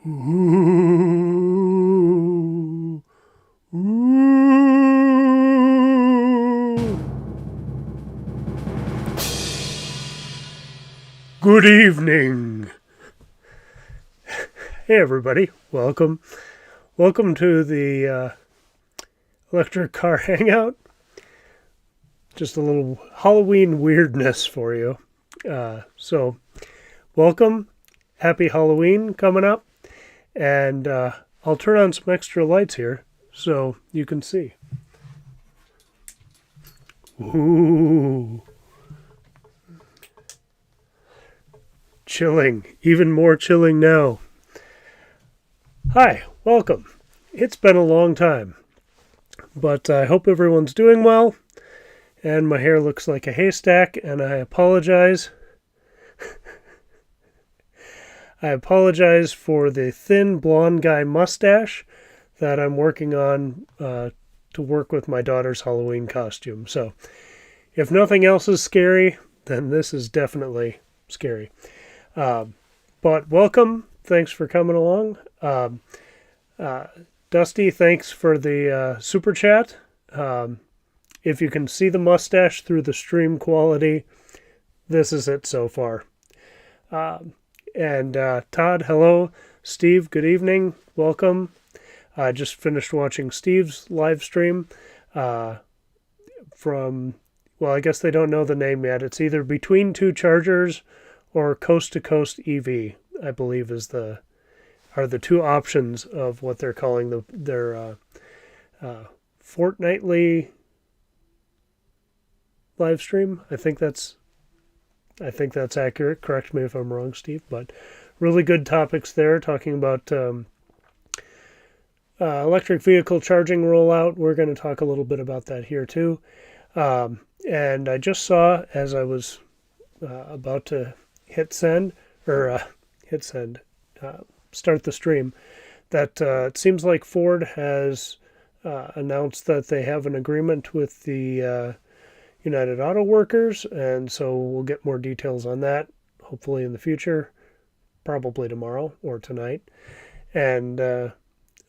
Ooh, ooh. Good evening. Hey, everybody. Welcome. Welcome to the electric car hangout. Just a little Halloween weirdness for you. So, welcome. Happy Halloween coming up. And I'll turn on some extra lights here so you can see. Ooh. Chilling. Even more chilling now. Hi, welcome. It's been a long time, but I hope everyone's doing well, and my hair looks like a haystack, and I apologize. I apologize for the thin blonde guy mustache that I'm working on to work with my daughter's Halloween costume. So, if nothing else is scary, then this is definitely scary. But welcome. Thanks for coming along. Dusty, thanks for the super chat. If you can see the mustache through the stream quality, this is it so far. And Todd, hello. Steve, good evening. Welcome. I just finished watching Steve's live stream from, well, I guess they don't know the name yet. It's either Between Two Chargers or Coast to Coast EV, I believe are the two options of what they're calling their fortnightly live stream. I think that's accurate. Correct me if I'm wrong, Steve. But really good topics there, talking about electric vehicle charging rollout. We're going to talk a little bit about that here too. And I just saw, as I was about to start the stream, that it seems like Ford has announced that they have an agreement with the United Auto Workers, and so we'll get more details on that hopefully in the future, probably tomorrow or tonight. And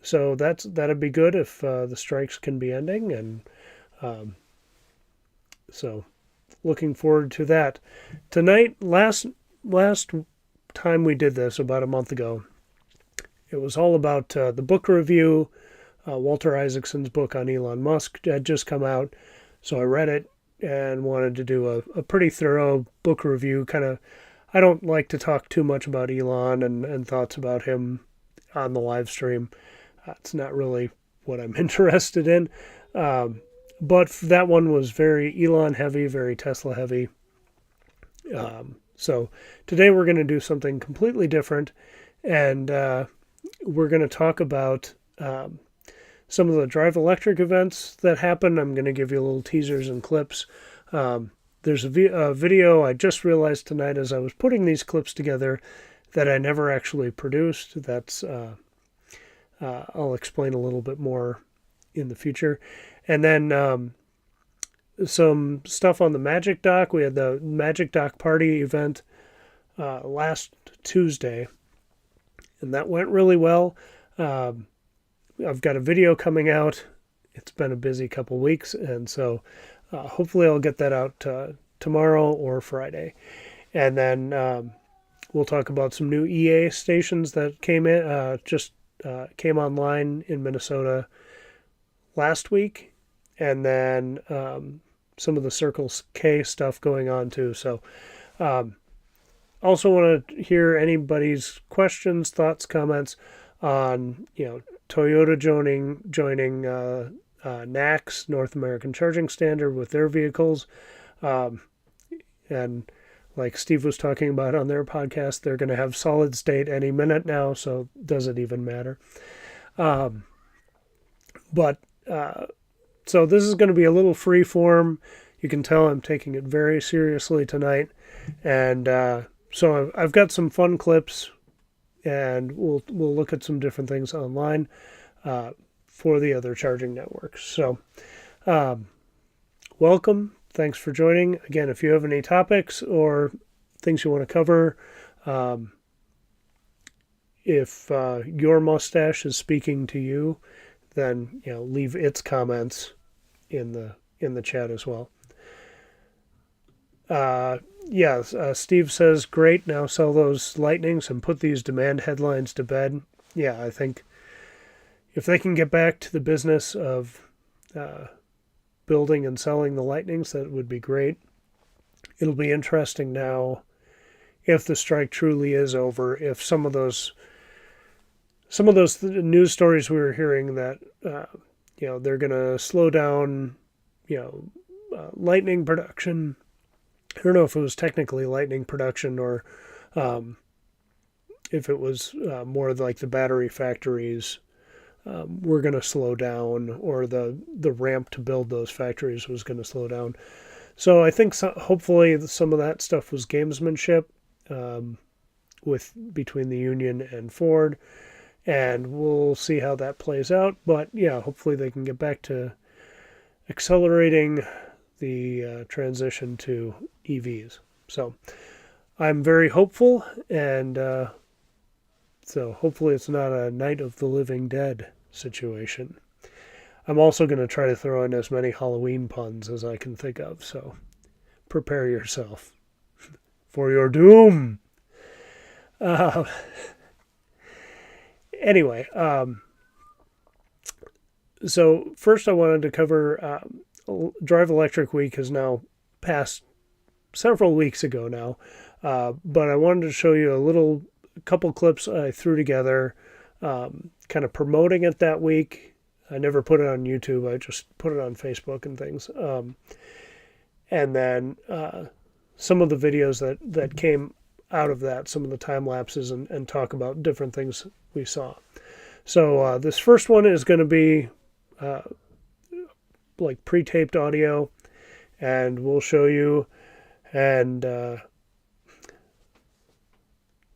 so that'd be good if the strikes can be ending, and so looking forward to that. Tonight, last time we did this about a month ago, it was all about the book review. Walter Isaacson's book on Elon Musk had just come out, so I read it and wanted to do a pretty thorough book review. I don't like to talk too much about Elon and thoughts about him on the live stream. It's not really what I'm interested in. But that one was very Elon heavy, very Tesla heavy. So today we're going to do something completely different, and we're going to talk about some of the Drive Electric events that happen. I'm going to give you little teasers and clips. There's a video I just realized tonight as I was putting these clips together that I never actually produced. That's I'll explain a little bit more in the future. And then some stuff on the Magic Dock. We had the Magic Dock party event last Tuesday, and that went really well. I've got a video coming out. It's been a busy couple weeks, and so hopefully I'll get that out tomorrow or Friday. And then we'll talk about some new EA stations that came online in Minnesota last week, and then some of the Circle K stuff going on too. So also want to hear anybody's questions, thoughts, comments on Toyota joining NACS, North American Charging Standard, with their vehicles. And like Steve was talking about on their podcast, they're going to have solid state any minute now, so does it even matter? So this is going to be a little free form. You can tell I'm taking it very seriously tonight. And so I've got some fun clips, and we'll look at some different things online for the other charging networks. So welcome. Thanks for joining. Again, if you have any topics or things you want to cover, if your mustache is speaking to you, then leave its comments in the chat as well. Steve says, great, now sell those lightnings and put these demand headlines to bed. Yeah, I think if they can get back to the business of building and selling the lightnings, that would be great. It'll be interesting now if the strike truly is over, if some of those news stories we were hearing that they're going to slow down lightning production. I don't know if it was technically lightning production or if it was more like the battery factories were going to slow down, or the ramp to build those factories was going to slow down. So I think hopefully some of that stuff was gamesmanship between the union and Ford, and we'll see how that plays out. But yeah, hopefully they can get back to accelerating the transition to EVs. So I'm very hopeful, and so hopefully it's not a Night of the Living Dead situation. I'm also going to try to throw in as many Halloween puns as I can think of, so prepare yourself for your doom. Anyway, so first I wanted to cover Drive Electric Week has now passed several weeks ago now, but I wanted to show you a couple clips I threw together, kind of promoting it that week. I never put it on YouTube. I just put it on Facebook and things. And then some of the videos that came out of that, some of the time lapses, and talk about different things we saw. So this first one is going to be like pre-taped audio, and we'll show you. And that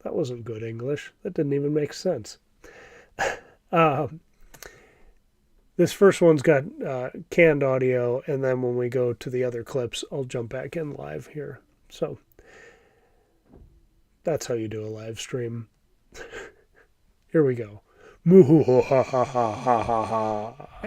wasn't good English. That didn't even make sense. This first one's got canned audio, and then when we go to the other clips, I'll jump back in live here. So that's how you do a live stream. Here we go. Hey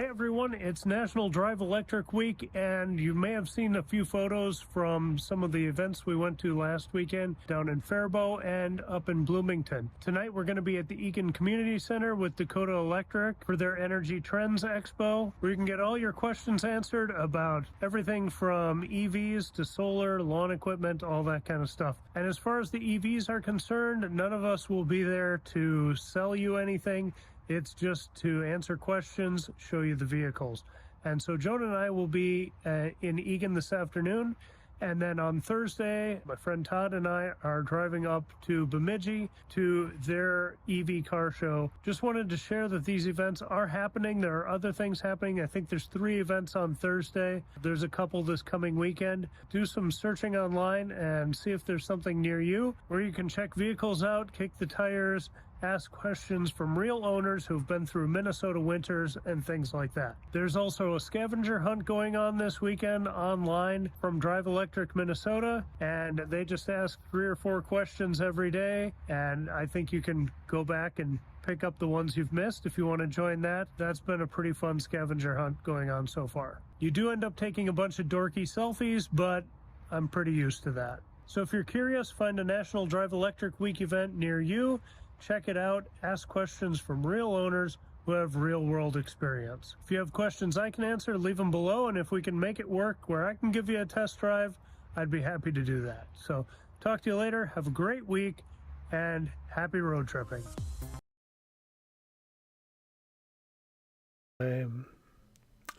everyone, it's National Drive Electric Week, and you may have seen a few photos from some of the events we went to last weekend down in Faribault and up in Bloomington. Tonight we're going to be at the Eagan Community Center with Dakota Electric for their Energy Trends Expo, where you can get all your questions answered about everything from EVs to solar, lawn equipment, all that kind of stuff. And as far as the EVs are concerned, none of us will be there to sell you anything. It's just to answer questions, show you the vehicles. And so Joan and I will be in Eagan this afternoon. And then on Thursday, my friend Todd and I are driving up to Bemidji to their EV car show. Just wanted to share that these events are happening. There are other things happening. I think there's 3 events on Thursday. There's a couple this coming weekend. Do some searching online and see if there's something near you where you can check vehicles out, kick the tires, ask questions from real owners who've been through Minnesota winters and things like that. There's also a scavenger hunt going on this weekend online from Drive Electric Minnesota, and they just ask 3 or 4 questions every day, and I think you can go back and pick up the ones you've missed if you want to join that. That's been a pretty fun scavenger hunt going on so far. You do end up taking a bunch of dorky selfies, but I'm pretty used to that. So if you're curious, find a National Drive Electric Week event near you. Check it out, ask questions from real owners who have real-world experience. If you have questions I can answer, leave them below, and if we can make it work where I can give you a test drive, I'd be happy to do that. So, talk to you later, have a great week, and happy road tripping.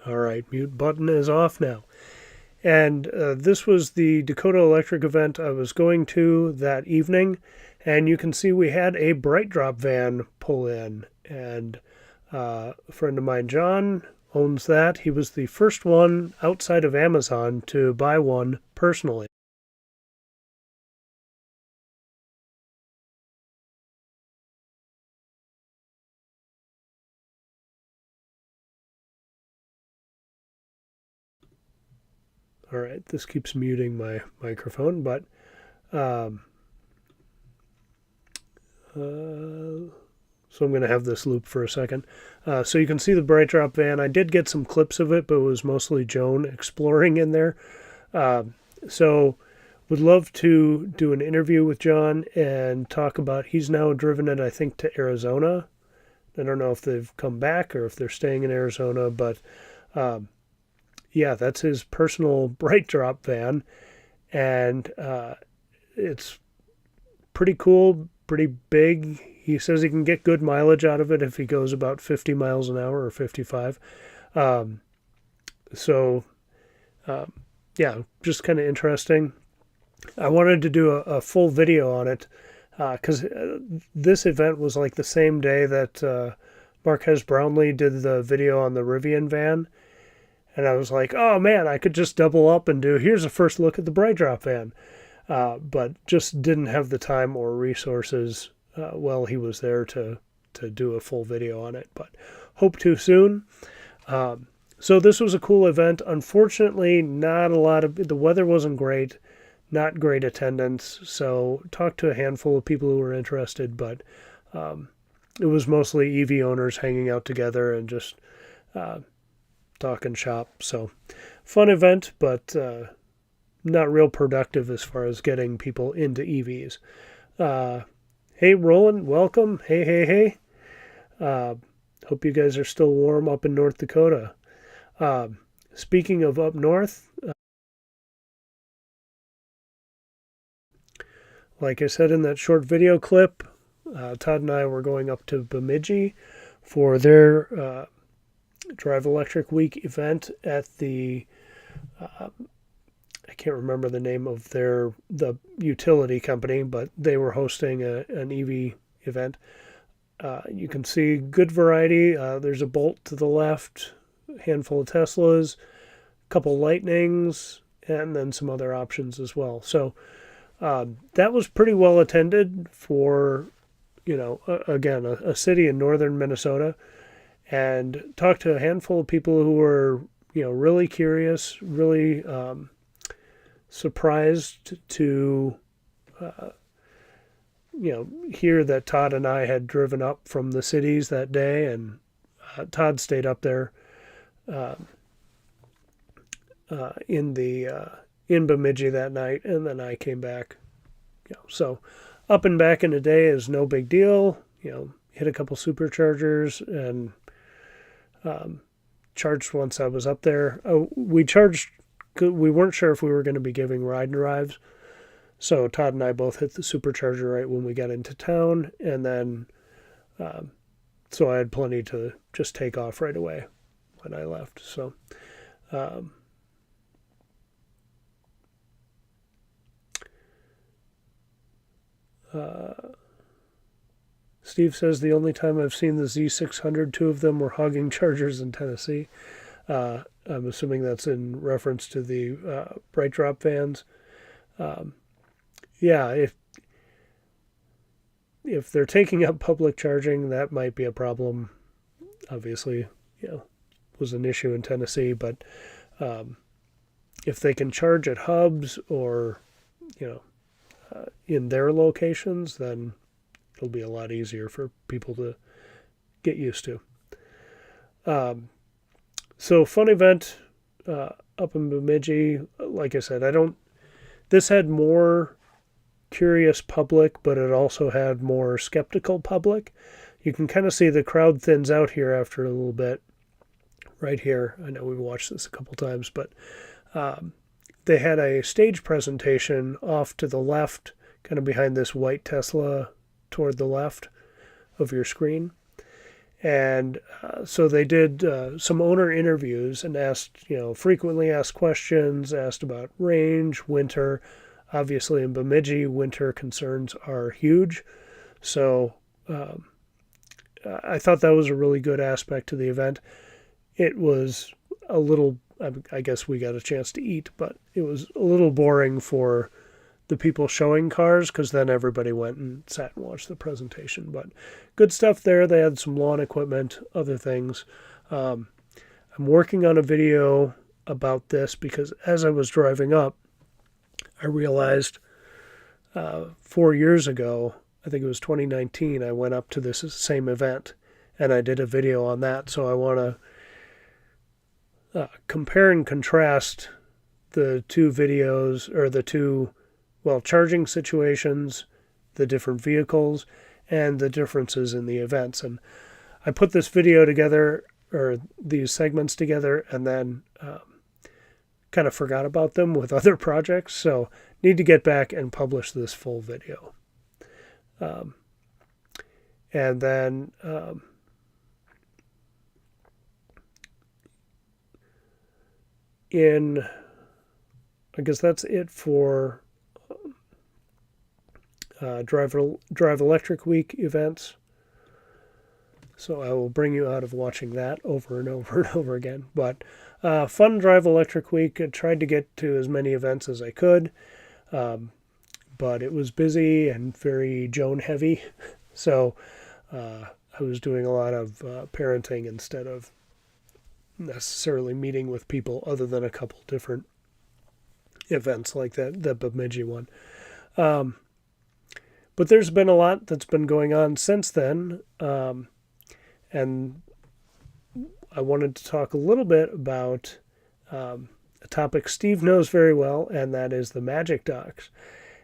All right, mute button is off now. And this was the Dakota Electric event I was going to that evening. And you can see we had a Bright Drop van pull in. And a friend of mine, John, owns that. He was the first one outside of Amazon to buy one personally. All right, this keeps muting my microphone, but So I'm going to have this loop for a second. So you can see the Bright Drop van. I did get some clips of it, but it was mostly Joan exploring in there. So would love to do an interview with John and talk about, he's now driven it, I think, to Arizona. I don't know if they've come back or if they're staying in Arizona, but yeah, that's his personal Bright Drop van. And it's pretty cool, pretty big. He says he can get good mileage out of it if he goes about 50 miles an hour or 55. Yeah, just kind of interesting. I wanted to do a full video on it because this event was like the same day that Marquez Brownlee did the video on the Rivian van. And I was like, oh man, I could just double up and do, here's a first look at the Bright Drop van. But just didn't have the time or resources while he was there to do a full video on it. But hope to soon. So this was a cool event. Unfortunately, not a lot of, the weather wasn't great, not great attendance. So talked to a handful of people who were interested, but it was mostly EV owners hanging out together and just talking shop. So fun event, but not real productive as far as getting people into EVs. Hey, Roland, welcome. Hey. Hope you guys are still warm up in North Dakota. Speaking of up north, like I said in that short video clip, Todd and I were going up to Bemidji for their Drive Electric Week event at the I can't remember the name of the utility company, but they were hosting an EV event. You can see good variety. There's a Bolt to the left, a handful of Teslas, a couple Lightnings, and then some other options as well. So that was pretty well attended for, again, a city in northern Minnesota, and talked to a handful of people who were, really curious, really surprised to, hear that Todd and I had driven up from the cities that day, and Todd stayed up there in Bemidji that night, and then I came back. So up and back in a day is no big deal. Hit a couple superchargers and charged once I was up there. We charged. We weren't sure if we were going to be giving ride and drives, so Todd and I both hit the supercharger right when we got into town, and then so I had plenty to just take off right away when I left. So Steve says the only time I've seen the Z600, two of them were hogging chargers in Tennessee. I'm assuming that's in reference to the Bright Drop vans. Yeah, if they're taking up public charging, that might be a problem. Obviously, was an issue in Tennessee, but if they can charge at hubs or, in their locations, then it'll be a lot easier for people to get used to. So fun event up in Bemidji. Like I said, this had more curious public, but it also had more skeptical public. You can kind of see the crowd thins out here after a little bit. Right here, I know we've watched this a couple times, but they had a stage presentation off to the left, kind of behind this white Tesla toward the left of your screen. And so they did some owner interviews and asked, frequently asked questions, asked about range, winter. Obviously in Bemidji, winter concerns are huge. So I thought that was a really good aspect to the event. It was a little, I guess we got a chance to eat, but it was a little boring for the people showing cars, because then everybody went and sat and watched the presentation. But good stuff there. They had some lawn equipment, other things. I'm working on a video about this because as I was driving up, I realized 4 years ago I think it was 2019, I went up to this same event and I did a video on that. So I want to compare and contrast the two videos, or the two, well, charging situations, the different vehicles, and the differences in the events. And I put this video together, or these segments together, and then kind of forgot about them with other projects. So need to get back and publish this full video. And then I guess that's it for Drive Electric Week events. So I will bring you out of watching that over and over and over again. But fun Drive Electric Week. I tried to get to as many events as I could, but it was busy and very Joan heavy. So I was doing a lot of parenting instead of necessarily meeting with people, other than a couple different events like the Bemidji one. But there's been a lot that's been going on since then. And I wanted to talk a little bit about a topic Steve knows very well, and that is the Magic Docks.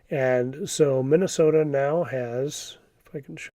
And so Minnesota now has, if I can show.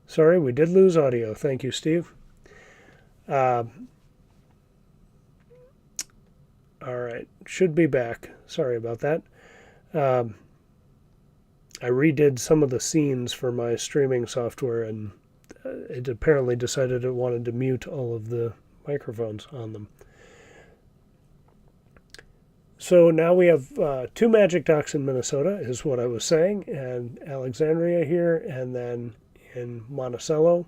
Sorry, we did lose audio. Thank you, Steve. All right, should be back. Sorry about that. I redid some of the scenes for my streaming software, and it apparently decided it wanted to mute all of the microphones on them. So now we have two Magic Docks in Minnesota, is what I was saying, and Alexandria here, and then in Monticello.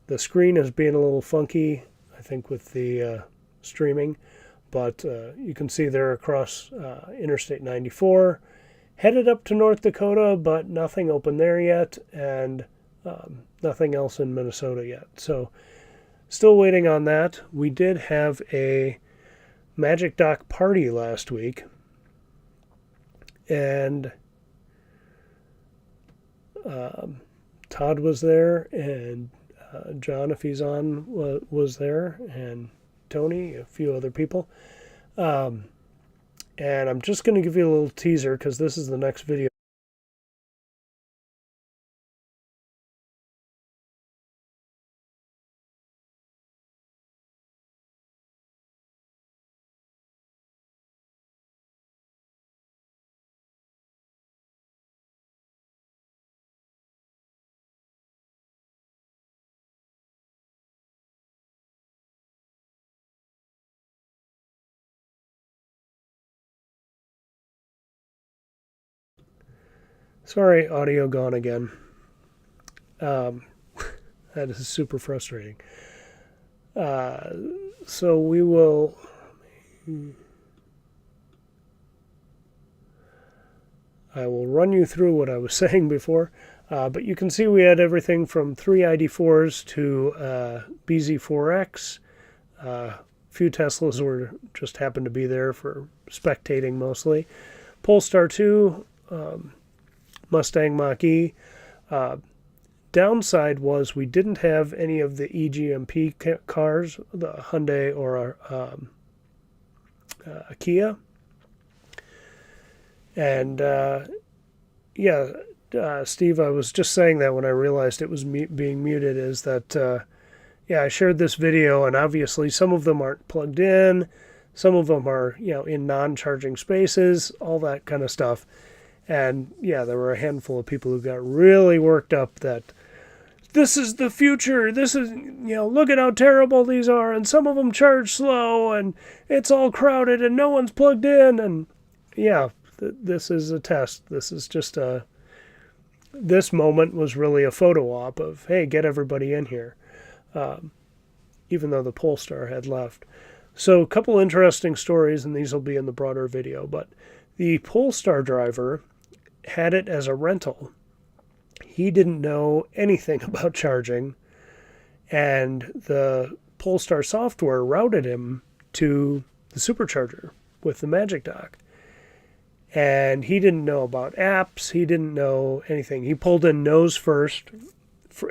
The screen is being a little funky, I think, with the streaming, but you can see they're across Interstate 94, headed up to North Dakota, but nothing open there yet, and nothing else in Minnesota yet. So still waiting on that. We did have a Magic Dock party last week, and Todd was there, and John, if he's on, was there, and Tony, a few other people. And I'm just going to give you a little teaser, because this is the next video. Sorry, audio gone again. That is super frustrating. So we will... I will run you through what I was saying before. But you can see we had everything from 3 ID4s to BZ4X. Few Teslas were just happened to be there for spectating mostly. Polestar 2, Mustang Mach-E. Downside was we didn't have any of the eGMP cars, the Hyundai or a Kia. And yeah, Steve, I was just saying that when I realized it was being muted, is that, yeah, I shared this video, and obviously some of them aren't plugged in, some of them are, in non-charging spaces, all that kind of stuff. And yeah, there were a handful of people who got really worked up that this is the future. This is, look at how terrible these are. And some of them charge slow and it's all crowded and no one's plugged in. And yeah, this is a test. This is just this moment was really a photo op of, hey, get everybody in here. Even though the Polestar had left. So a couple interesting stories, and these will be in the broader video, but the Polestar driver had it as a rental. He didn't know anything about charging, and the Polestar software routed him to the supercharger with the Magic Dock. And he didn't know about apps. He didn't know anything. He pulled in nose first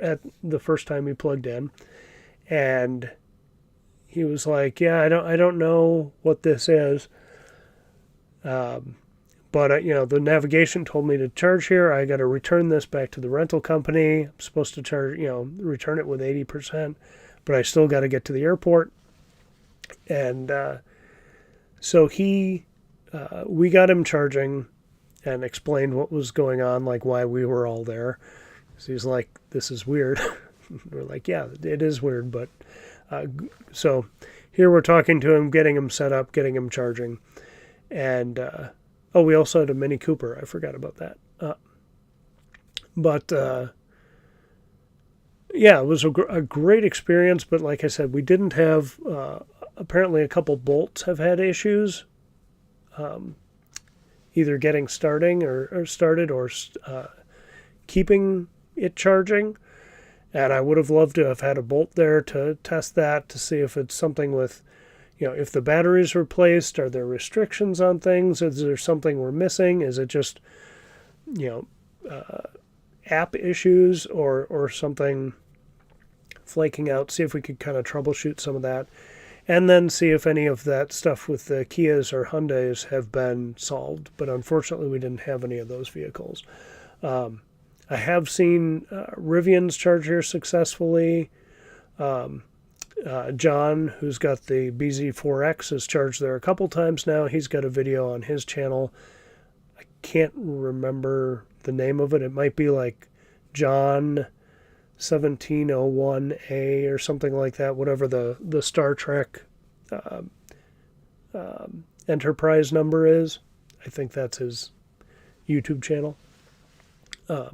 at the first time he plugged in, and he was like, "Yeah, I don't know what this is." But the navigation told me to charge here. I got to return this back to the rental company. I'm supposed to charge, return it with 80%, but I still got to get to the airport. And so we got him charging and explained what was going on, like why we were all there. So he's like, "This is weird." We're like, "Yeah, it is weird," but so here we're talking to him, getting him set up, getting him charging, and we also had a Mini Cooper. I forgot about that. But yeah, it was a great experience. But like I said, we didn't have. Apparently, a couple bolts have had issues, either getting started or keeping it charging. And I would have loved to have had a bolt there to test that, to see if it's something with, if the battery's replaced, are there restrictions on things? Is there something we're missing? Is it just, app issues or something flaking out? See if we could kind of troubleshoot some of that. And then see if any of that stuff with the Kias or Hyundais have been solved. But unfortunately, we didn't have any of those vehicles. I have seen Rivians charge here successfully. John, who's got the BZ4X, has charged there a couple times now. He's got a video on his channel. I can't remember the name of it. It might be like John 1701A or something like that, whatever the Star Trek Enterprise number is. I think that's his YouTube channel. The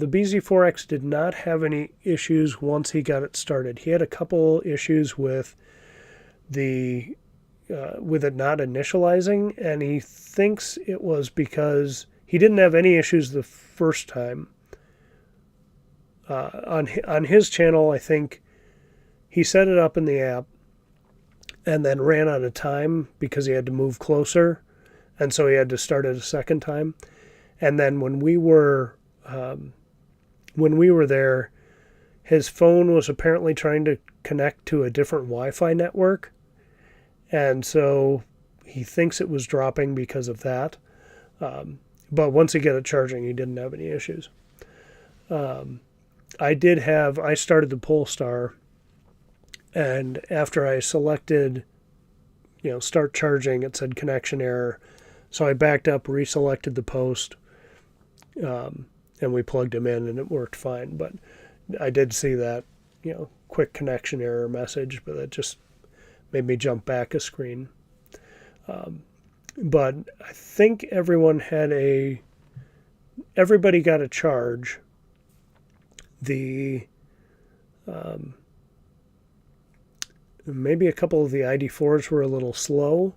BZ4X did not have any issues once he got it started. He had a couple issues with with it not initializing, and he thinks it was because he didn't have any issues the first time. On his channel, I think he set it up in the app and then ran out of time because he had to move closer, and so he had to start it a second time. And then when we were there, his phone was apparently trying to connect to a different Wi-Fi network, and so he thinks it was dropping because of that. But once he got it charging, he didn't have any issues. I started the Polestar, and after I selected, start charging, it said connection error. So I backed up, reselected the post, and we plugged him in, and it worked fine. But I did see that, quick connection error message, but it just made me jump back a screen. But I think everybody got a charge. Maybe a couple of the ID4s were a little slow,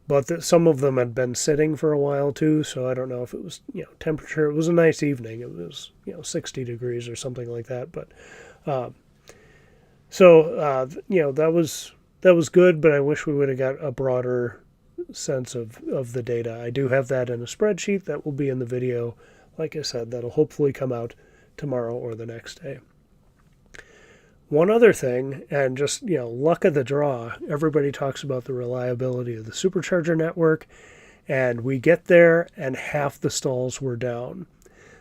but some of them had been sitting for a while too, so I don't know if it was, temperature. It was a nice evening. It was, 60 degrees or something like that. But that was good, but I wish we would have got a broader sense of the data. I do have that in a spreadsheet that will be in the video. Like I said, that'll hopefully come out tomorrow or the next day. One other thing, and just, luck of the draw, everybody talks about the reliability of the supercharger network, and we get there and half the stalls were down.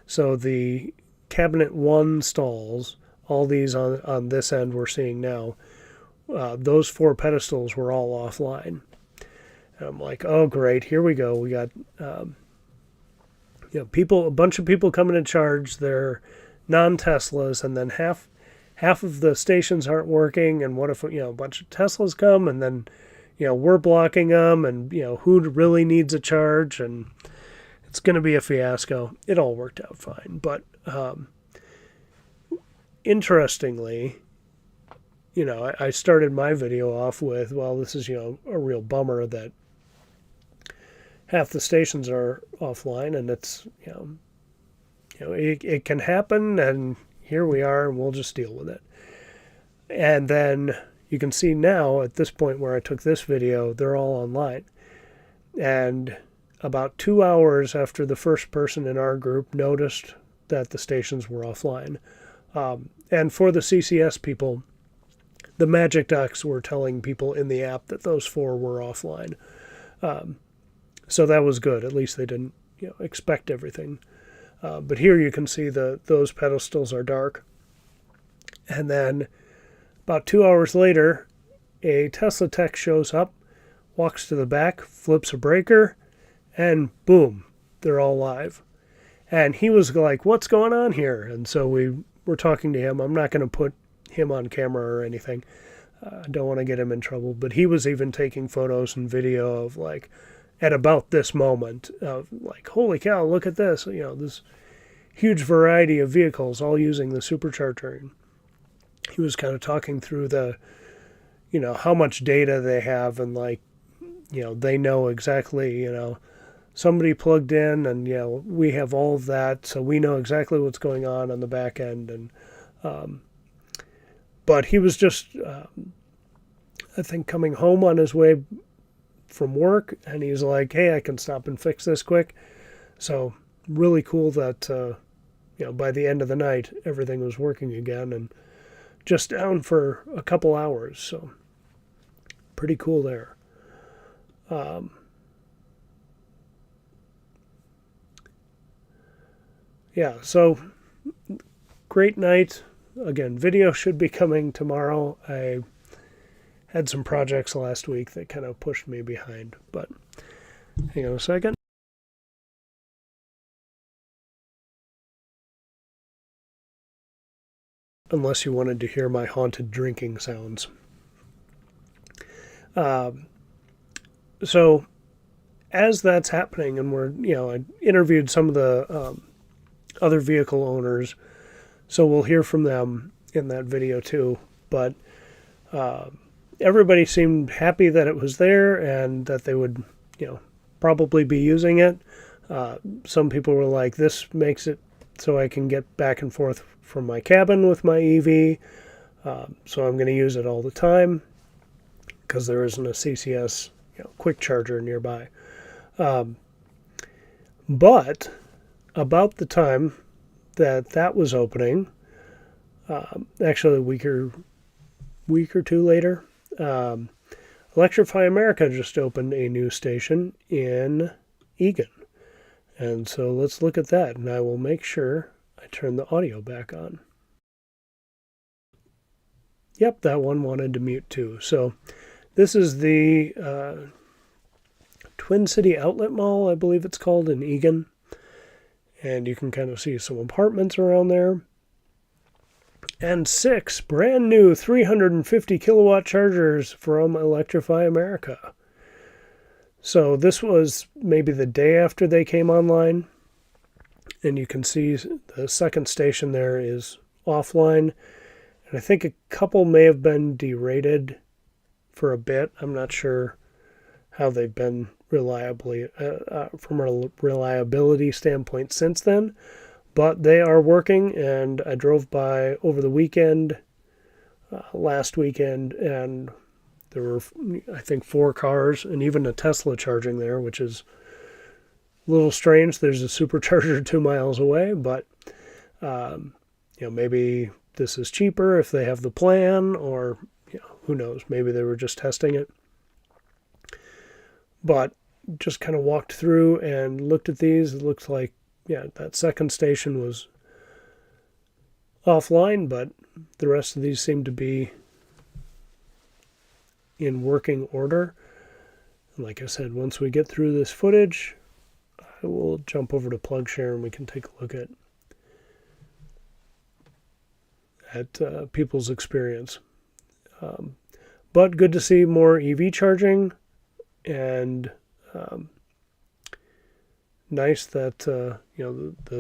So the cabinet 1 stalls, all these on this end we're seeing now, those 4 pedestals were all offline. And I'm like, oh great, here we go. We got a bunch of people coming to charge their non-Teslas, and then half of the stations aren't working, and what if a bunch of Teslas come, and then we're blocking them, and who really needs a charge, and it's going to be a fiasco. It all worked out fine, but interestingly, I started my video off with, well, this is a real bummer that half the stations are offline, and it's it can happen, and here we are, and we'll just deal with it. And then you can see now at this point where I took this video, they're all online. And about 2 hours after the first person in our group noticed that the stations were offline, and for the CCS people, the magic ducks were telling people in the app that those 4 were offline. So that was good. At least they didn't expect everything. But here you can see those pedestals are dark. And then about 2 hours later, a Tesla tech shows up, walks to the back, flips a breaker, and boom, they're all live. And he was like, what's going on here? And so we were talking to him. I'm not going to put him on camera or anything. I don't want to get him in trouble. But he was even taking photos and video of at about this moment of holy cow, look at this. This huge variety of vehicles all using the supercharger. And he was kind of talking through the, how much data they have, and they know exactly, somebody plugged in, and we have all of that, so we know exactly what's going on the back end. And but he was just I think coming home on his way from work, and he's like, hey, I can stop and fix this quick. So really cool that by the end of the night everything was working again, and just down for a couple hours. So pretty cool there. Yeah, so great night. Again, video should be coming tomorrow. I had some projects last week that kind of pushed me behind, but hang on a second. Unless you wanted to hear my haunted drinking sounds. So as that's happening, and I interviewed some of the other vehicle owners, so we'll hear from them in that video too. But everybody seemed happy that it was there and that they would, probably be using it. Some people were like, this makes it so I can get back and forth from my cabin with my EV. So I'm going to use it all the time because there isn't a CCS quick charger nearby. But about the time that was opening, actually a week or two later, Electrify America just opened a new station in Eagan. And so let's look at that, and I will make sure I turn the audio back on. Yep, that one wanted to mute too. So this is the Twin City Outlet Mall, I believe it's called, in Eagan. And you can kind of see some apartments around there. And 6 brand new 350 kilowatt chargers from Electrify America. So this was maybe the day after they came online. And you can see the second station there is offline. And I think a couple may have been derated for a bit. I'm not sure how they've been reliably from a reliability standpoint since then. But they are working, and I drove by over the weekend, last weekend, and there were, I think, 4 cars and even a Tesla charging there, which is a little strange. There's a supercharger 2 miles away, but maybe this is cheaper, if they have the plan, or who knows, maybe they were just testing it. But just kind of walked through and looked at these. It looks like, that second station was offline, but the rest of these seem to be in working order. And like I said, once we get through this footage, I will jump over to PlugShare and we can take a look at people's experience. But good to see more EV charging, and nice that the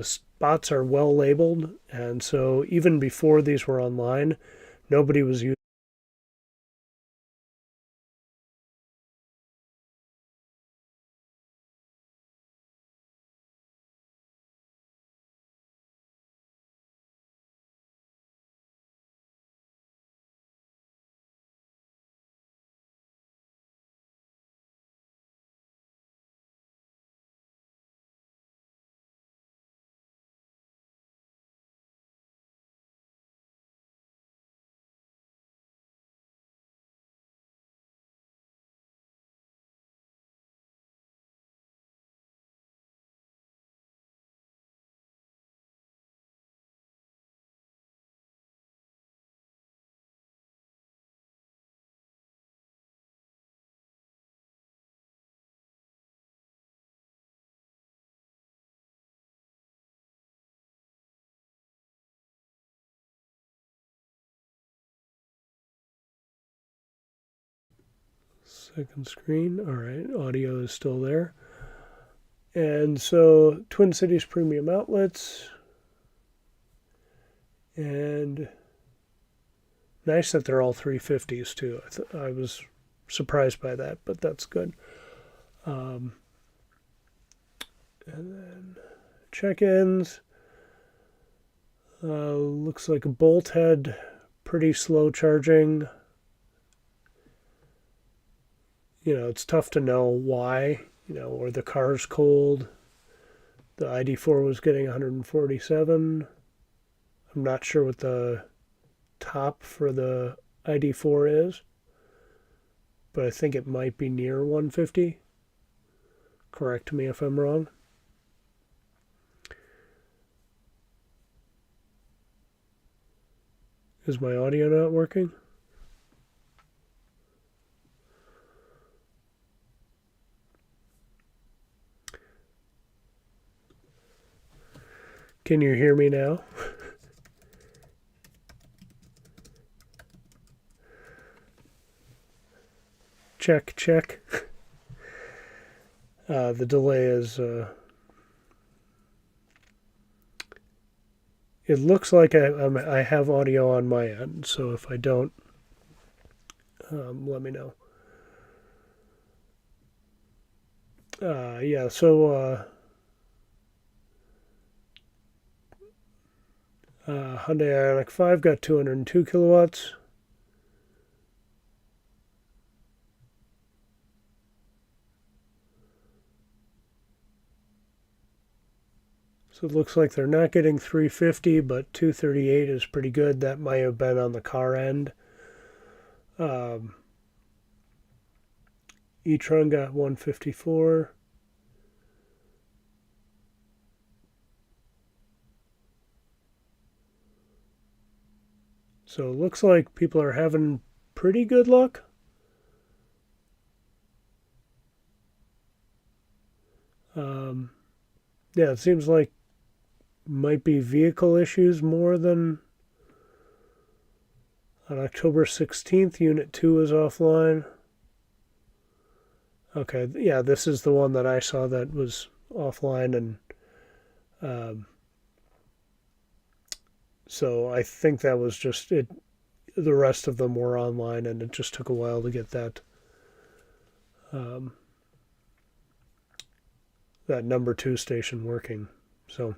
spots are well labeled, and so even before these were online, nobody was using second screen. All right, audio is still there. And so Twin Cities Premium Outlets, and nice that they're all 350s too. I was surprised by that, but that's good. And then check-ins. Looks like a Bolt had pretty slow charging. It's tough to know why, or the car's cold. The ID4 was getting 147. I'm not sure what the top for the ID4 is, but I think it might be near 150. Correct me if I'm wrong. Is my audio not working? Can you hear me now? Check, check. The delay is... it looks like I have audio on my end, so if I don't, let me know. Hyundai Ioniq 5 got 202 kilowatts. So it looks like they're not getting 350, but 238 is pretty good. That might have been on the car end. e-tron got 154. So it looks like people are having pretty good luck. It seems like might be vehicle issues more than on October 16th, Unit 2 is offline. Okay, this is the one that I saw that was offline, and so I think that was just it. The rest of them were online, and it just took a while to get that that number 2 station working. So,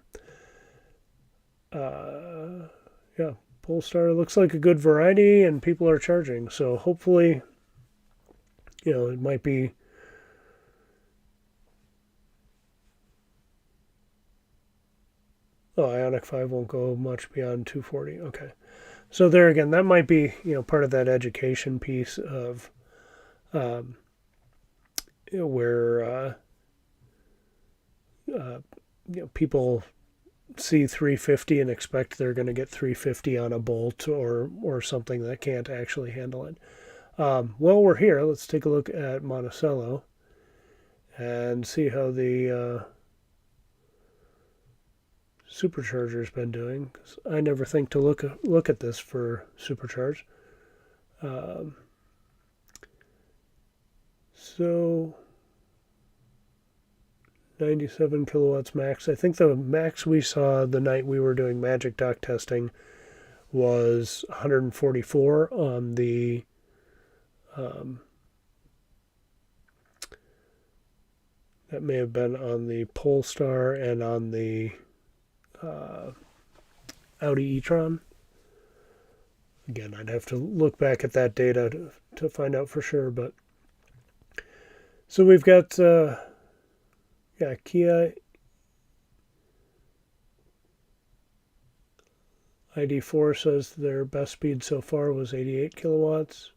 Polestar looks like a good variety, and people are charging. So hopefully, it might be. Oh, Ioniq 5 won't go much beyond 240. Okay. So there again, that might be part of that education piece of um, where uh, people see 350 and expect they're going to get 350 on a bolt or something that can't actually handle it. While we're here, let's take a look at Monticello and see how the supercharger's been doing. 'Cause I never think to look at this for supercharge. Um, so 97 kilowatts max. I think the max we saw the night we were doing Magic Dock testing was 144 on the um, that may have been on the Polestar and on the uh, Audi e-tron. Again, I'd have to look back at that data to find out for sure. But so we've got Kia ID4 says their best speed so far was 88 kilowatts.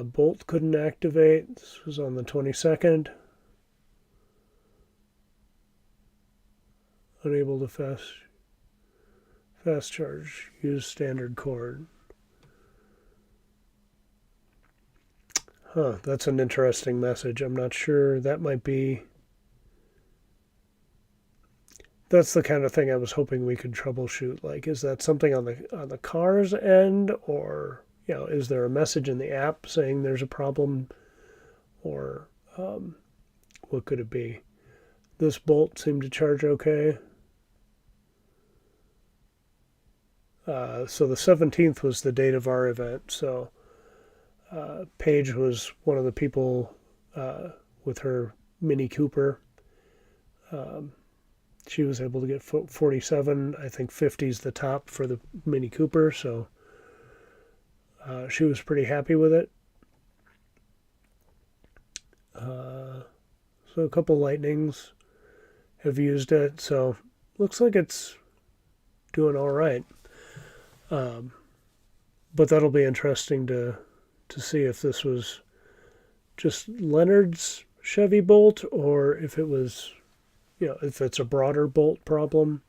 Bolt couldn't activate. This was on the 22nd. Unable to fast charge. Use standard cord. That's an interesting message. I'm not sure. That might be. That's the kind of thing I was hoping we could troubleshoot. Like, is that something on the car's end, or is there a message in the app saying there's a problem, or what could it be? This bolt seemed to charge okay. So the 17th was the date of our event. So Paige was one of the people with her Mini Cooper. She was able to get 47. I think 50 is the top for the Mini Cooper. So she was pretty happy with it. So a couple Lightnings have used it. So looks like it's doing all right. But that'll be interesting to see if this was just Leonard's Chevy Bolt or if it was, if it's a broader Bolt problem.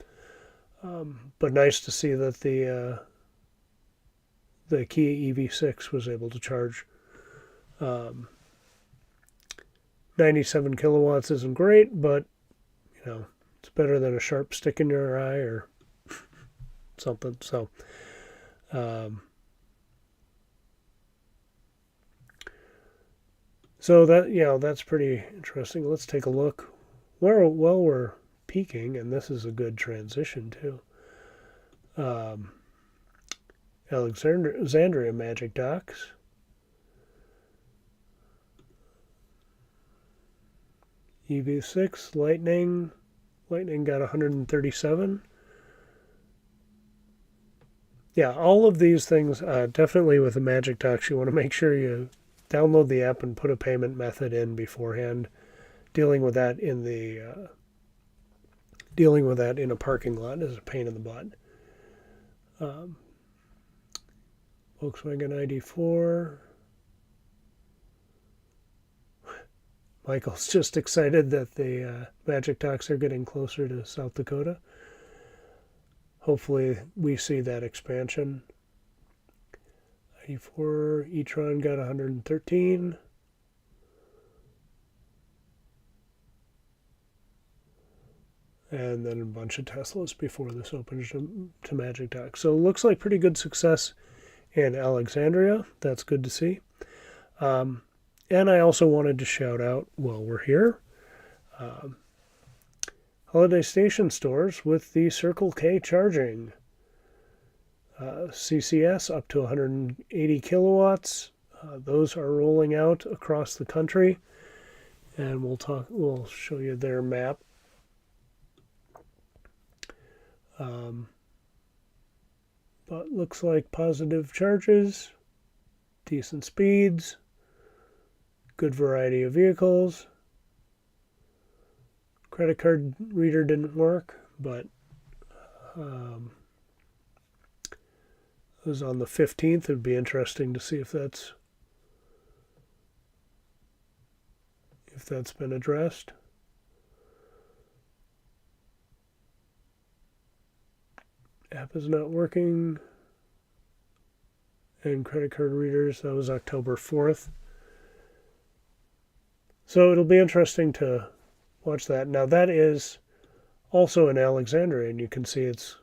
But nice to see that the Kia EV6 was able to charge. 97 kilowatts isn't great, but it's better than a sharp stick in your eye or something. So so that's pretty interesting. Let's take a look. We're peaking, and this is a good transition too. Alexandria Magic Docks. EV6 Lightning got 137. Yeah, all of these things, definitely with the Magic Docks, you want to make sure you download the app and put a payment method in beforehand. Dealing with that in a parking lot is a pain in the butt. Volkswagen ID4. Michael's just excited that the Magic Docks are getting closer to South Dakota. Hopefully we see that expansion. ID4 e-tron got 113. And then a bunch of Teslas before this opens to Magic Dock. So it looks like pretty good success in Alexandria. That's good to see. And I also wanted to shout out, while we're here, Holiday Station stores with the Circle K charging. CCS up to 180 kilowatts. Those are rolling out across the country. And we'll show you their map. But looks like positive charges, decent speeds, good variety of vehicles. Credit card reader didn't work, but It was on the 15th. It'd be interesting to see if that's been addressed. App is not working. And credit card readers, that was October 4th. So it'll be interesting to watch that. Now that is also in Alexandria, and you can see it's,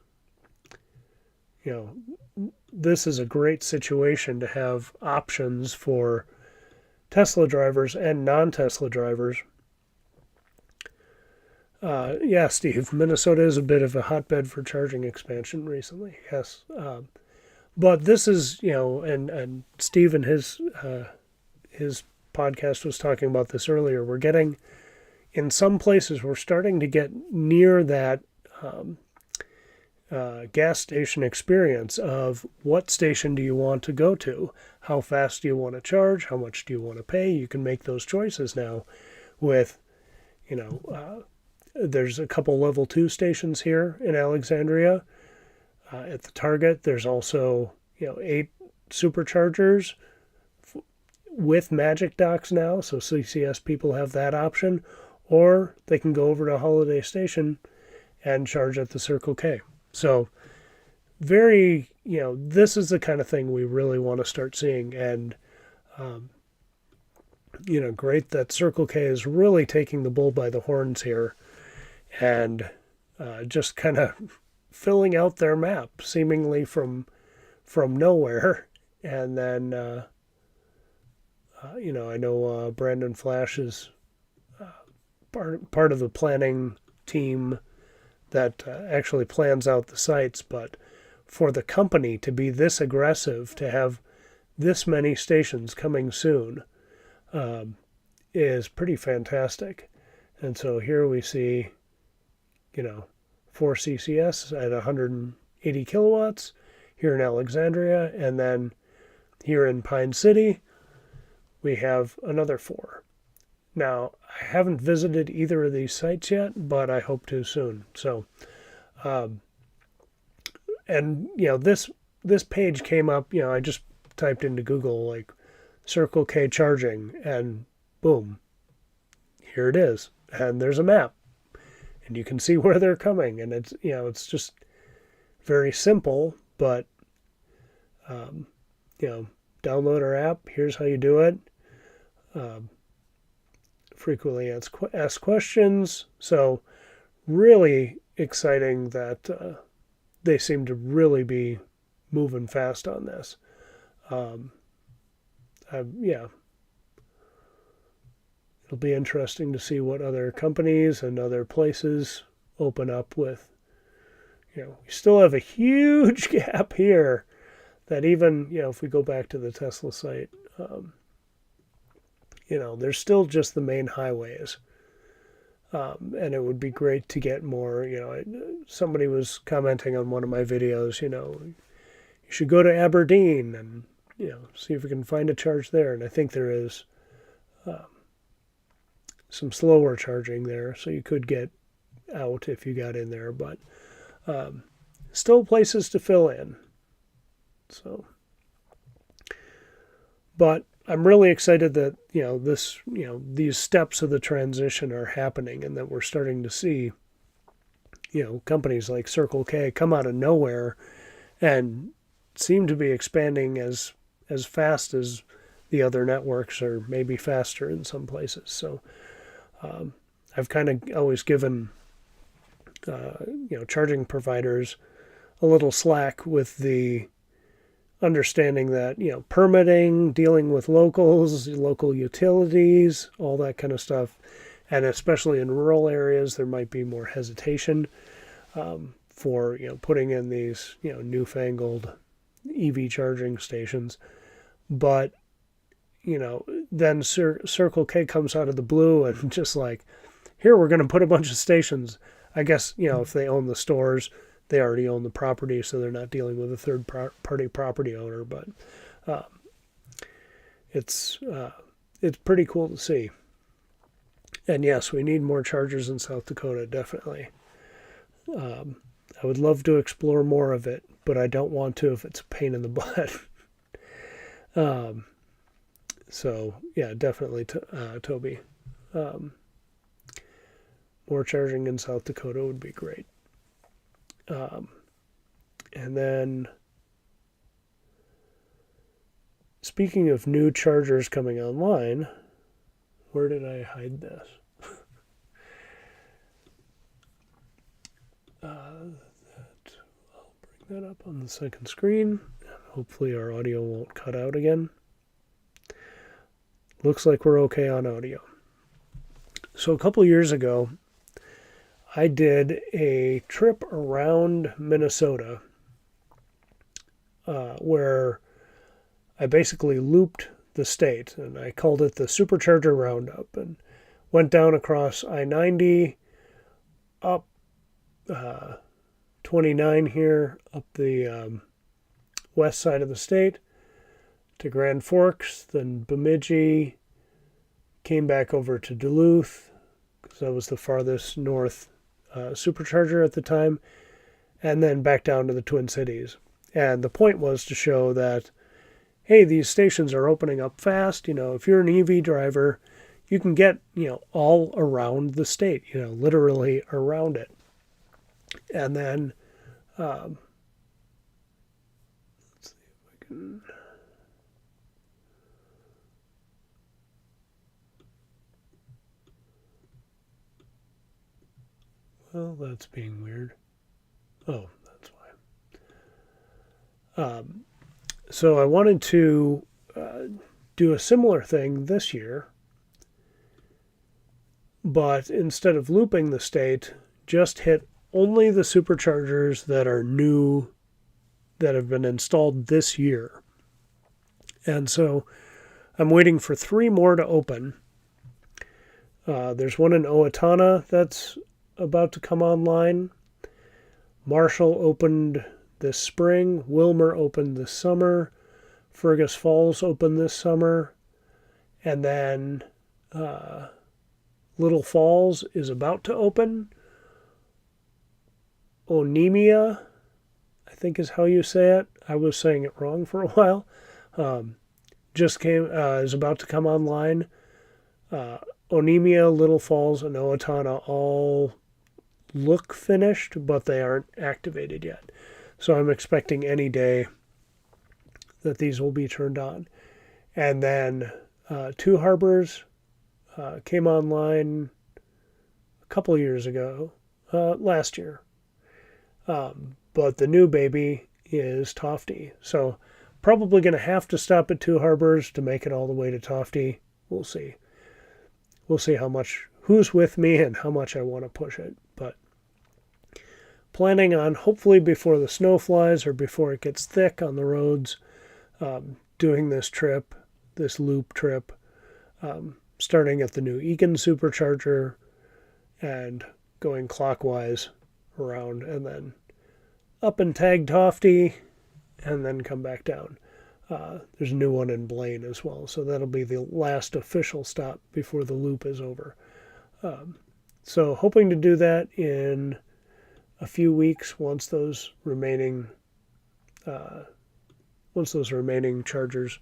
this is a great situation to have options for Tesla drivers and non-Tesla drivers. Yeah, Steve, Minnesota is a bit of a hotbed for charging expansion recently. Yes. But this is, and Steve in his podcast was talking about this earlier. We're getting, in some places, we're starting to get near that gas station experience of what station do you want to go to? How fast do you want to charge? How much do you want to pay? You can make those choices now with, there's a couple level 2 stations here in Alexandria. At the Target, there's also 8 superchargers with Magic Docks now, so CCS people have that option, or they can go over to Holiday Station and charge at the Circle K. So very, this is the kind of thing we really want to start seeing, and great that Circle K is really taking the bull by the horns here and just kind of filling out their map seemingly from nowhere. And then I know Brandon Flash is part of the planning team that actually plans out the sites, but for the company to be this aggressive, to have this many stations coming soon, is pretty fantastic. And so here we see 4 CCS at 180 kilowatts here in Alexandria, and then here in Pine City we have another 4. Now, I haven't visited either of these sites yet, but I hope to soon. So, this page came up, I just typed into Google like Circle K charging, and boom, here it is. And there's a map. And you can see where they're coming, and it's just very simple, but download our app. Here's how you do it. Frequently asked questions. So really exciting that they seem to really be moving fast on this. It'll be interesting to see what other companies and other places open up with. We still have a huge gap here that even, if we go back to the Tesla site, there's still just the main highways. And it would be great to get more, somebody was commenting on one of my videos, you should go to Aberdeen and, see if we can find a charge there. And I think there is some slower charging there, so you could get out if you got in there, but still places to fill in. So, but I'm really excited that these steps of the transition are happening, and that we're starting to see companies like Circle K come out of nowhere and seem to be expanding as fast as the other networks, or maybe faster in some places. So I've kind of always given charging providers a little slack with the understanding that permitting, dealing with locals, local utilities, all that kind of stuff, and especially in rural areas, there might be more hesitation for putting in these newfangled EV charging stations. But then Circle K comes out of the blue and just like, here, we're going to put a bunch of stations. I guess, if they own the stores, they already own the property, so they're not dealing with a third-party property owner. But it's pretty cool to see. And yes, we need more chargers in South Dakota, definitely. I would love to explore more of it, but I don't want to if it's a pain in the butt. So yeah, definitely Toby. More charging in South Dakota would be great. And then, speaking of new chargers coming online, where did I hide this? I'll bring that up on the second screen. Hopefully our audio won't cut out again. Looks like we're okay on audio. So a couple years ago, I did a trip around Minnesota where I basically looped the state, and I called it the Supercharger Roundup, and went down across I-90, up 29 here, up the west side of the state, to Grand Forks, then Bemidji, came back over to Duluth, because that was the farthest north supercharger at the time, and then back down to the Twin Cities. And the point was to show that, hey, these stations are opening up fast. If you're an EV driver, you can get, all around the state, literally around it. And then, let's see if I can... Well, that's being weird. Oh, that's why. So I wanted to do a similar thing this year, but instead of looping the state, just hit only the superchargers that are new, that have been installed this year. And so I'm waiting for 3 more to open. There's one in Owatonna that's about to come online. Marshall opened this spring. Wilmer opened this summer. Fergus Falls opened this summer. And then Little Falls is about to open. Onemia, I think is how you say it. I was saying it wrong for a while. Is about to come online. Onemia, Little Falls, and Owatonna all look finished, but they aren't activated yet. So I'm expecting any day that these will be turned on. And then Two Harbors came online a couple years ago, last year. But the new baby is Tofty. So probably going to have to stop at Two Harbors to make it all the way to Tofty. We'll see. We'll see who's with me and how much I want to push it. But planning on, hopefully before the snow flies or before it gets thick on the roads, doing this loop trip, starting at the new Egan supercharger and going clockwise around, and then up and tag Tofty, and then come back down. There's a new one in Blaine as well, so that'll be the last official stop before the loop is over. So hoping to do that in a few weeks once those remaining chargers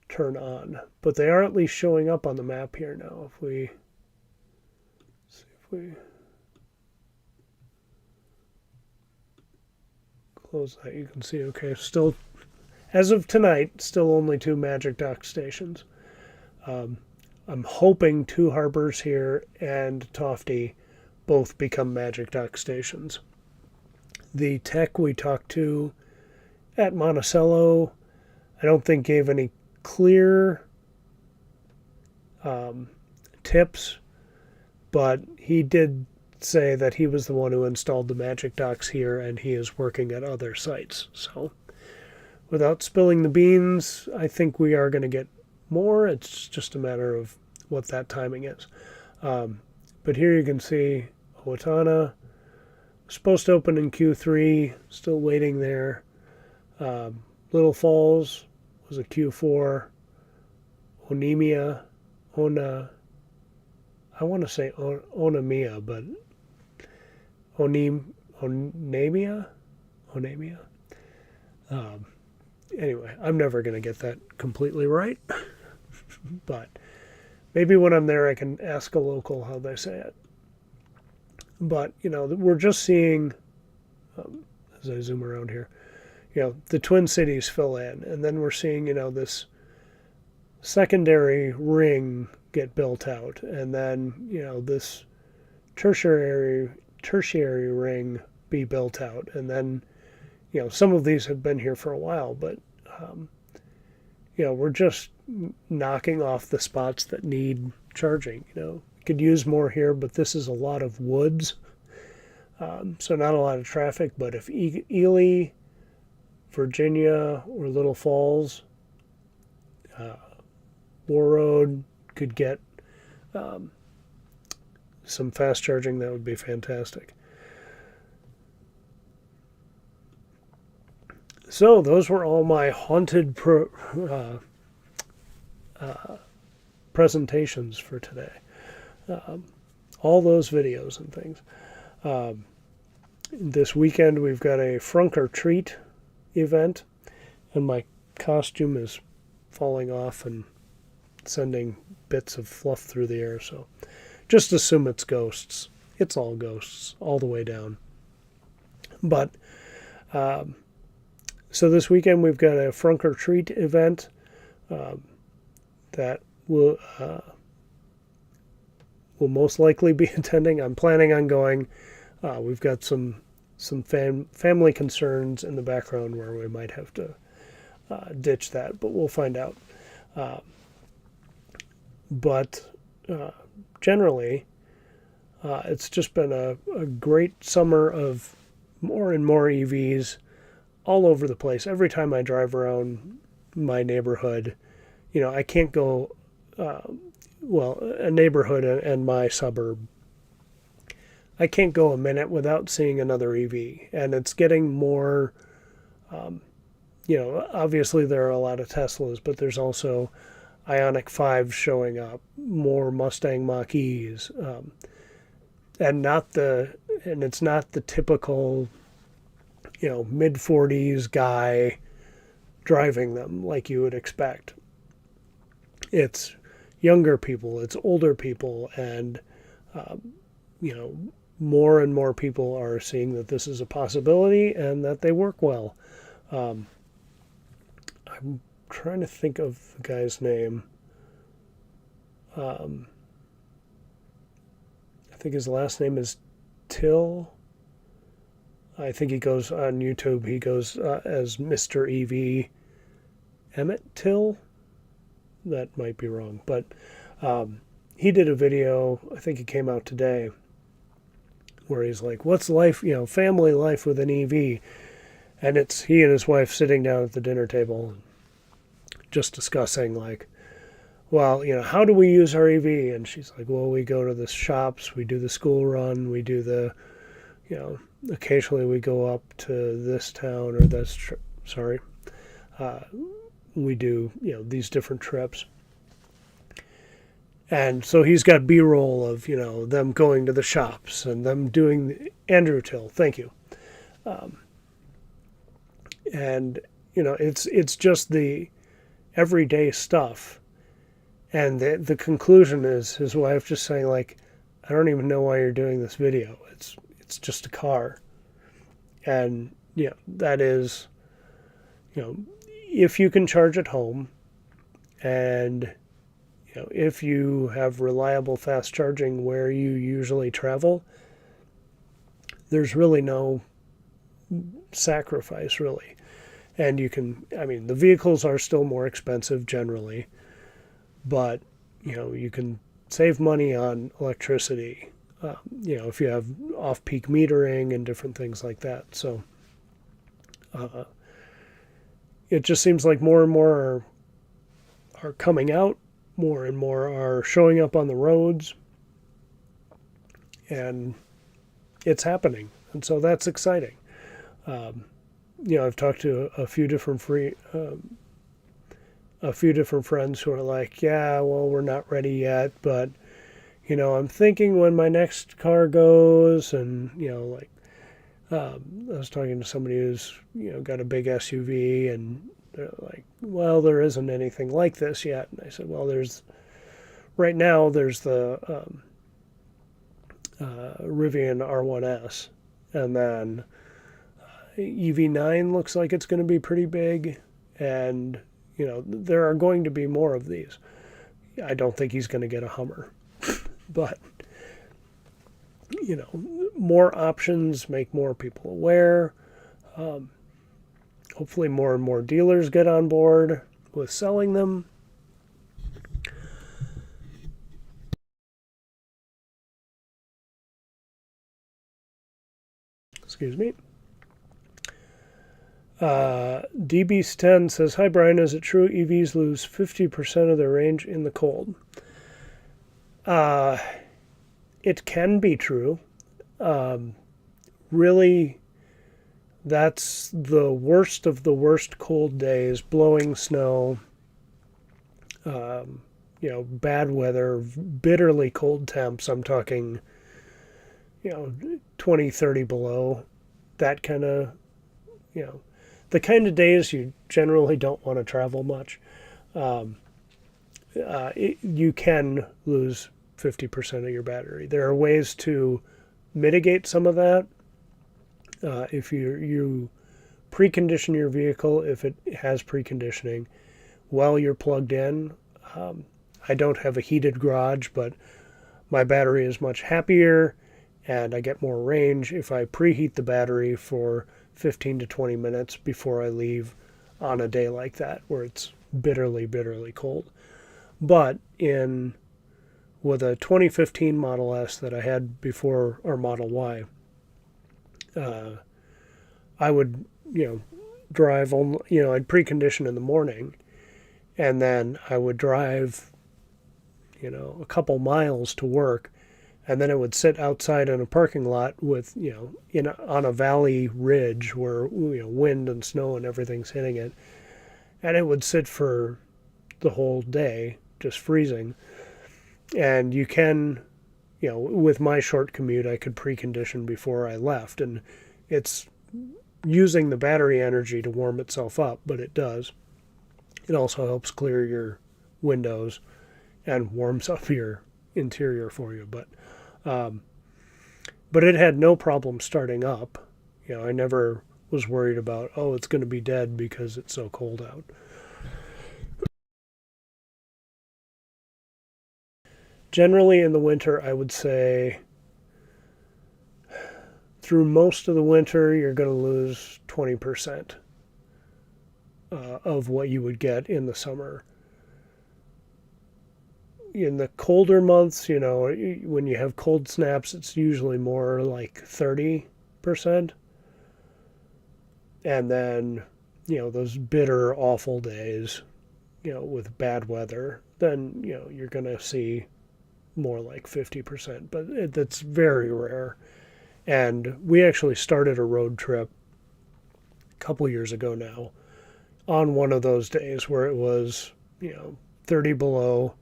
turn on. But they are at least showing up on the map here now. If we close that, you can see, okay, still, as of tonight, still only 2 Magic Dock stations. I'm hoping Two Harbors here and Tofty both become Magic Dock stations. The tech we talked to at Monticello, I don't think gave any clear tips, but he did say that he was the one who installed the Magic Docks here, and he is working at other sites. So without spilling the beans, I think we are going to get more. It's just a matter of what that timing is. But here you can see Owatonna, supposed to open in Q3, still waiting there. Little Falls was a Q4. Onemia, I want to say Onemia, but Onemia? Onamia. Anyway, I'm never going to get that completely right, but maybe when I'm there I can ask a local how they say it. But, we're just seeing, as I zoom around here, the Twin Cities fill in, and then we're seeing, this secondary ring get built out, and then, this tertiary ring be built out, and then, some of these have been here for a while, but, we're just knocking off the spots that need charging. Could use more here, but this is a lot of woods, so not a lot of traffic. But if Ely, Virginia, or Little Falls, War Road could get some fast charging, that would be fantastic. So those were all my haunted presentations for today. All those videos and things. This weekend we've got a Frunk or Treat event, and my costume is falling off and sending bits of fluff through the air, so just assume it's ghosts. It's all ghosts all the way down. But so this weekend we've got a Frunk or Treat event that will most likely be attending. I'm planning on going. We've got some family concerns in the background where we might have to ditch that, but we'll find out. But generally, it's just been a great summer of more and more EVs all over the place. Every time I drive around my neighborhood, I can't go, a neighborhood and my suburb, I can't go a minute without seeing another EV. And it's getting more, obviously there are a lot of Teslas, but there's also Ioniq 5s showing up, more Mustang Mach-E's, and it's not the typical, mid-40s guy driving them like you would expect. It's younger people, it's older people, and, more and more people are seeing that this is a possibility and that they work well. I'm trying to think of the guy's name. I think his last name is Till. I think he goes on YouTube. He goes as Mr. EV Emmett Till. That might be wrong, but he did a video. I think it came out today, where he's like, "What's life? Family life with an EV?" And it's he and his wife sitting down at the dinner table, just discussing like, well, how do we use our EV? And she's like, well, we go to the shops, we do the school run, we do the, occasionally we go up to this town or this, we do, these different trips. And so he's got B-roll of, them going to the shops and them doing Andrew Till, thank you. And, it's just the everyday stuff. And the conclusion is his wife just saying, like, I don't even know why you're doing this video. It's just a car. And, that is, if you can charge at home and, if you have reliable fast charging where you usually travel, there's really no sacrifice, really. And you can, the vehicles are still more expensive generally, but, you can save money on electricity, if you have off-peak metering and different things like that. So it just seems like more and more are coming out, more and more are showing up on the roads, and it's happening. And so that's exciting. I've talked to a few different friends who are like, yeah, well, we're not ready yet, but, I'm thinking when my next car goes, and, I was talking to somebody who's got a big SUV, and they're like, "Well, there isn't anything like this yet." And I said, "Well, right now there's the Rivian R1S, and then EV9 looks like it's going to be pretty big, and there are going to be more of these. I don't think he's going to get a Hummer, but more options make more people aware. Hopefully more and more dealers get on board with selling them. Excuse me. DB10 says, "Hi Brian, is it true EVs lose 50% of their range in the cold?" It can be true. Really, that's the worst of the worst cold days, blowing snow, bad weather, bitterly cold temps. I'm talking, 20, 30 below, that kind of, the kind of days you generally don't want to travel much. You can lose 50% of your battery. There are ways to mitigate some of that. If you precondition your vehicle, if it has preconditioning, while you're plugged in. I don't have a heated garage, but my battery is much happier and I get more range if I preheat the battery for 15 to 20 minutes before I leave on a day like that where it's bitterly, bitterly cold. But with a 2015 Model S that I had before our Model Y, I would, drive on, I'd precondition in the morning, and then I would drive, a couple miles to work, and then it would sit outside in a parking lot with, on a valley ridge where, wind and snow and everything's hitting it, and it would sit for the whole day, just freezing. And you can, with my short commute, I could precondition before I left, and it's using the battery energy to warm itself up, but it does. It also helps clear your windows and warms up your interior for you. But it had no problem starting up. I never was worried about, it's going to be dead because it's so cold out. Generally in the winter, I would say through most of the winter, you're going to lose 20% of what you would get in the summer. In the colder months, when you have cold snaps, it's usually more like 30%. And then, those bitter, awful days, with bad weather, then, you're going to see more like 50%. But that's very rare. And we actually started a road trip a couple years ago now on one of those days where it was, 30 below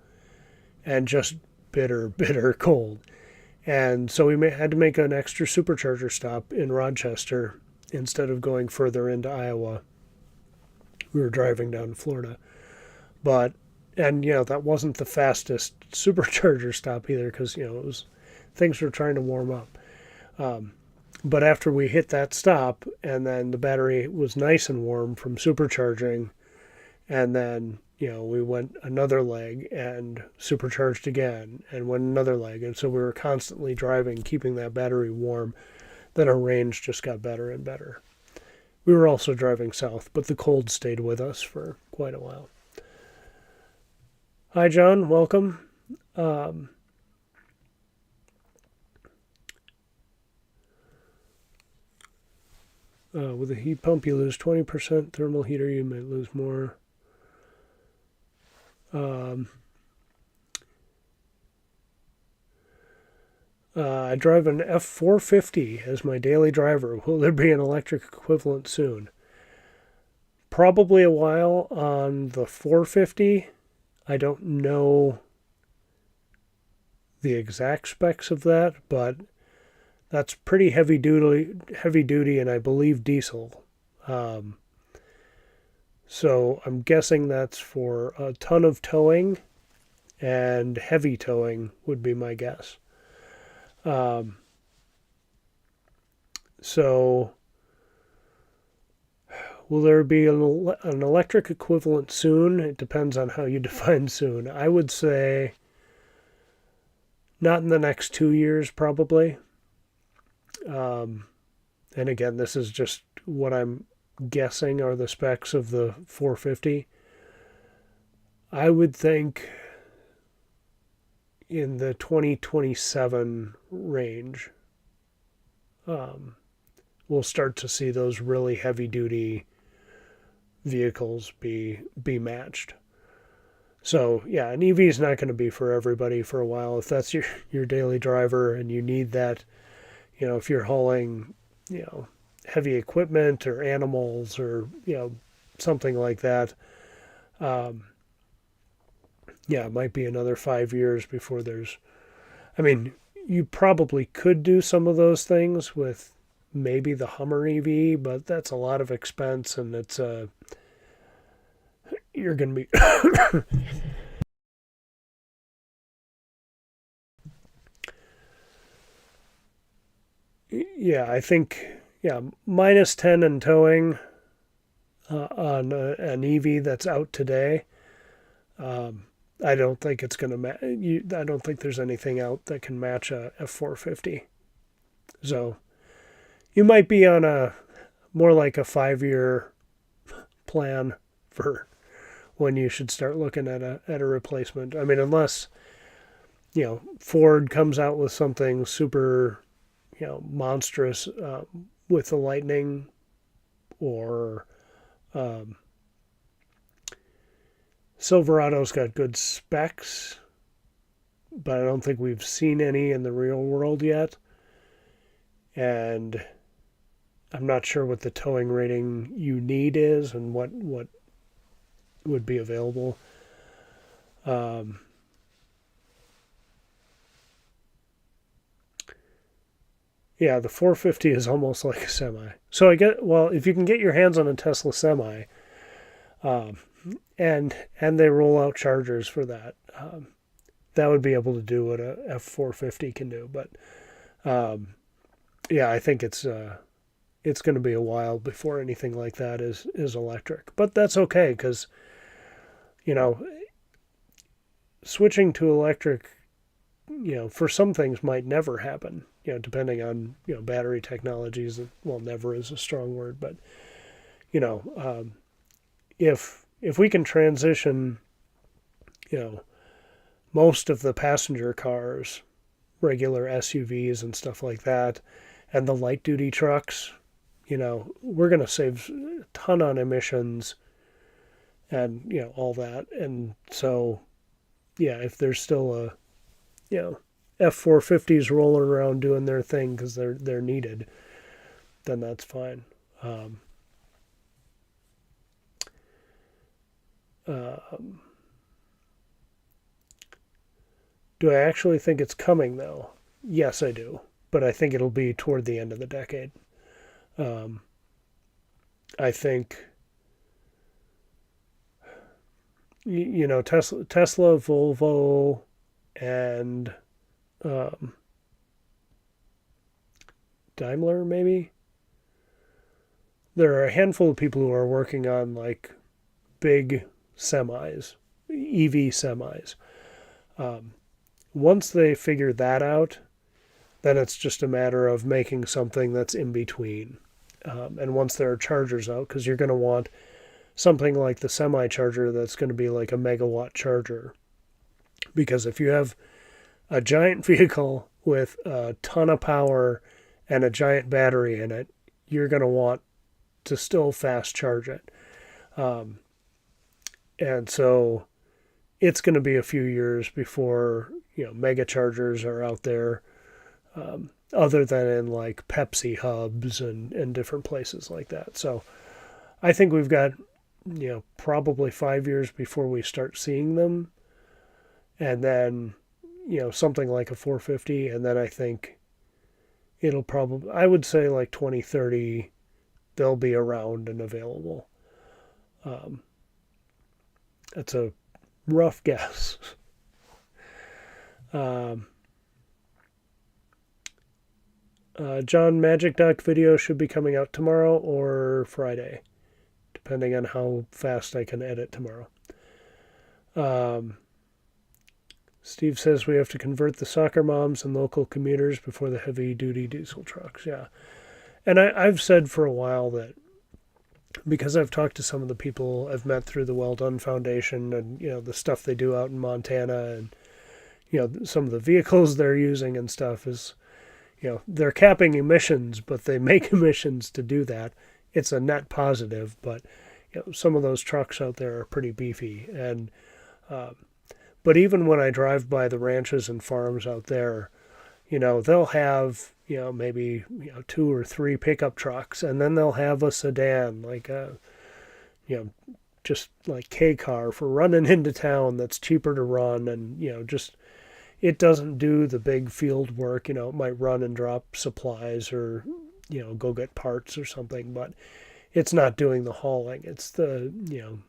and just bitter, bitter cold. And so we had to make an extra supercharger stop in Rochester instead of going further into Iowa. We were driving down to Florida. And that wasn't the fastest supercharger stop either because, things were trying to warm up. But after we hit that stop, and then the battery was nice and warm from supercharging, and then, we went another leg and supercharged again, and went another leg. And so we were constantly driving, keeping that battery warm. Then our range just got better and better. We were also driving south, but the cold stayed with us for quite a while. Hi, John. Welcome. With a heat pump, you lose 20%. Thermal heater, you might lose more. I drive an F450 as my daily driver. Will there be an electric equivalent soon? Probably a while on the 450. I don't know the exact specs of that, but That's pretty heavy duty, and I believe diesel. Um, so I'm guessing that's for a ton of towing, and heavy towing would be my guess. Um, so will there be an electric equivalent soon? It depends on how you define soon. I would say not in the next 2 years, probably. Um, and again, this is just what I'm guessing are the specs of the 450. I would think in the 2027 range, um, we'll start to see those really heavy duty vehicles be matched. So yeah, an EV is not going to be for everybody for a while. If that's your daily driver and you need that, if you're hauling, heavy equipment or animals or something like that, um, yeah, it might be another 5 years before there's. I mean, you probably could do some of those things with maybe the Hummer EV, but that's a lot of expense, and you're going to be. Yeah, I think -10 in towing on an EV that's out today. Um, I don't think it's going to I don't think there's anything out that can match a F450. So you might be on a more like a 5 year plan for when you should start looking at a replacement. I mean, unless Ford comes out with something super monstrous with the Lightning, or um, Silverado's got good specs, but I don't think we've seen any in the real world yet. And I'm not sure what the towing rating you need is and what would be available. Um, yeah, the 450 is almost like a semi. So if you can get your hands on a Tesla semi, um, and they roll out chargers for that, that would be able to do what a F450 can do. But yeah, I think it's going to be a while before anything like that is electric. But that's okay, because you know switching to electric, for some things might never happen. Depending on battery technologies. Well, never is a strong word, but you know, um, if we can transition, you know, most of the passenger cars, regular SUVs and stuff like that, and the light duty trucks, we're going to save a ton on emissions and, all that. And so, yeah, if there's still F450s rolling around doing their thing because they're needed, then that's fine. Um, um, do I actually think it's coming though? Yes, I do, but I think it'll be toward the end of the decade. Um, I think Tesla, Volvo, and um, Daimler maybe. There are a handful of people who are working on like big semis, EV semis. Um, Once they figure that out, then it's just a matter of making something that's in between. And once there are chargers out, because you're going to want something like the semi charger that's going to be like a megawatt charger. Because if you have a giant vehicle with a ton of power and a giant battery in it, you're going to want to still fast charge it. Um, and so it's going to be a few years before mega chargers are out there, other than in like Pepsi hubs and different places like that. So I think we've got probably 5 years before we start seeing them, and then something like a 450, and then I think it'll probably, I would say like 2030, they'll be around and available. Um, that's a rough guess. Um, John Magic Duck video should be coming out tomorrow or Friday, depending on how fast I can edit tomorrow. Um, Steve says we have to convert the soccer moms and local commuters before the heavy duty diesel trucks. Yeah. And I've said for a while that because I've talked to some of the people I've met through the Well Done Foundation and, the stuff they do out in Montana and, some of the vehicles they're using and stuff is, they're capping emissions, but they make emissions to do that. It's a net positive, but, some of those trucks out there are pretty beefy. And, but even when I drive by the ranches and farms out there, they'll have, maybe, 2 or 3 pickup trucks, and then they'll have a sedan, like a, just like K car for running into town that's cheaper to run. And, just, it doesn't do the big field work. It might run and drop supplies or, go get parts or something, but it's not doing the hauling. It's you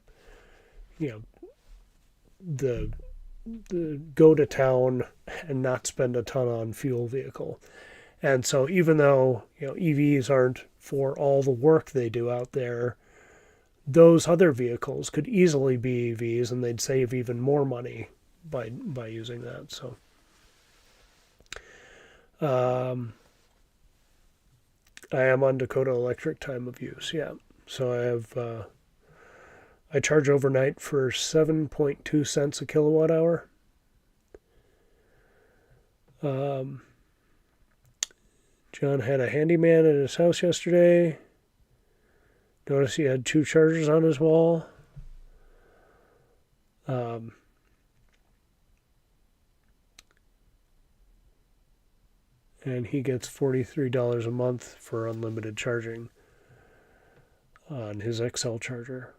know, the go to town and not spend a ton on fuel vehicle. And so even though EVs aren't for all the work they do out there, those other vehicles could easily be EVs, and they'd save even more money by using that. So I am on Dakota Electric time of use. Yeah, so I charge overnight for 7.2 cents a kilowatt hour. John had a handyman at his house yesterday. Noticed he had 2 chargers on his wall. And he gets $43 a month for unlimited charging on his XL charger.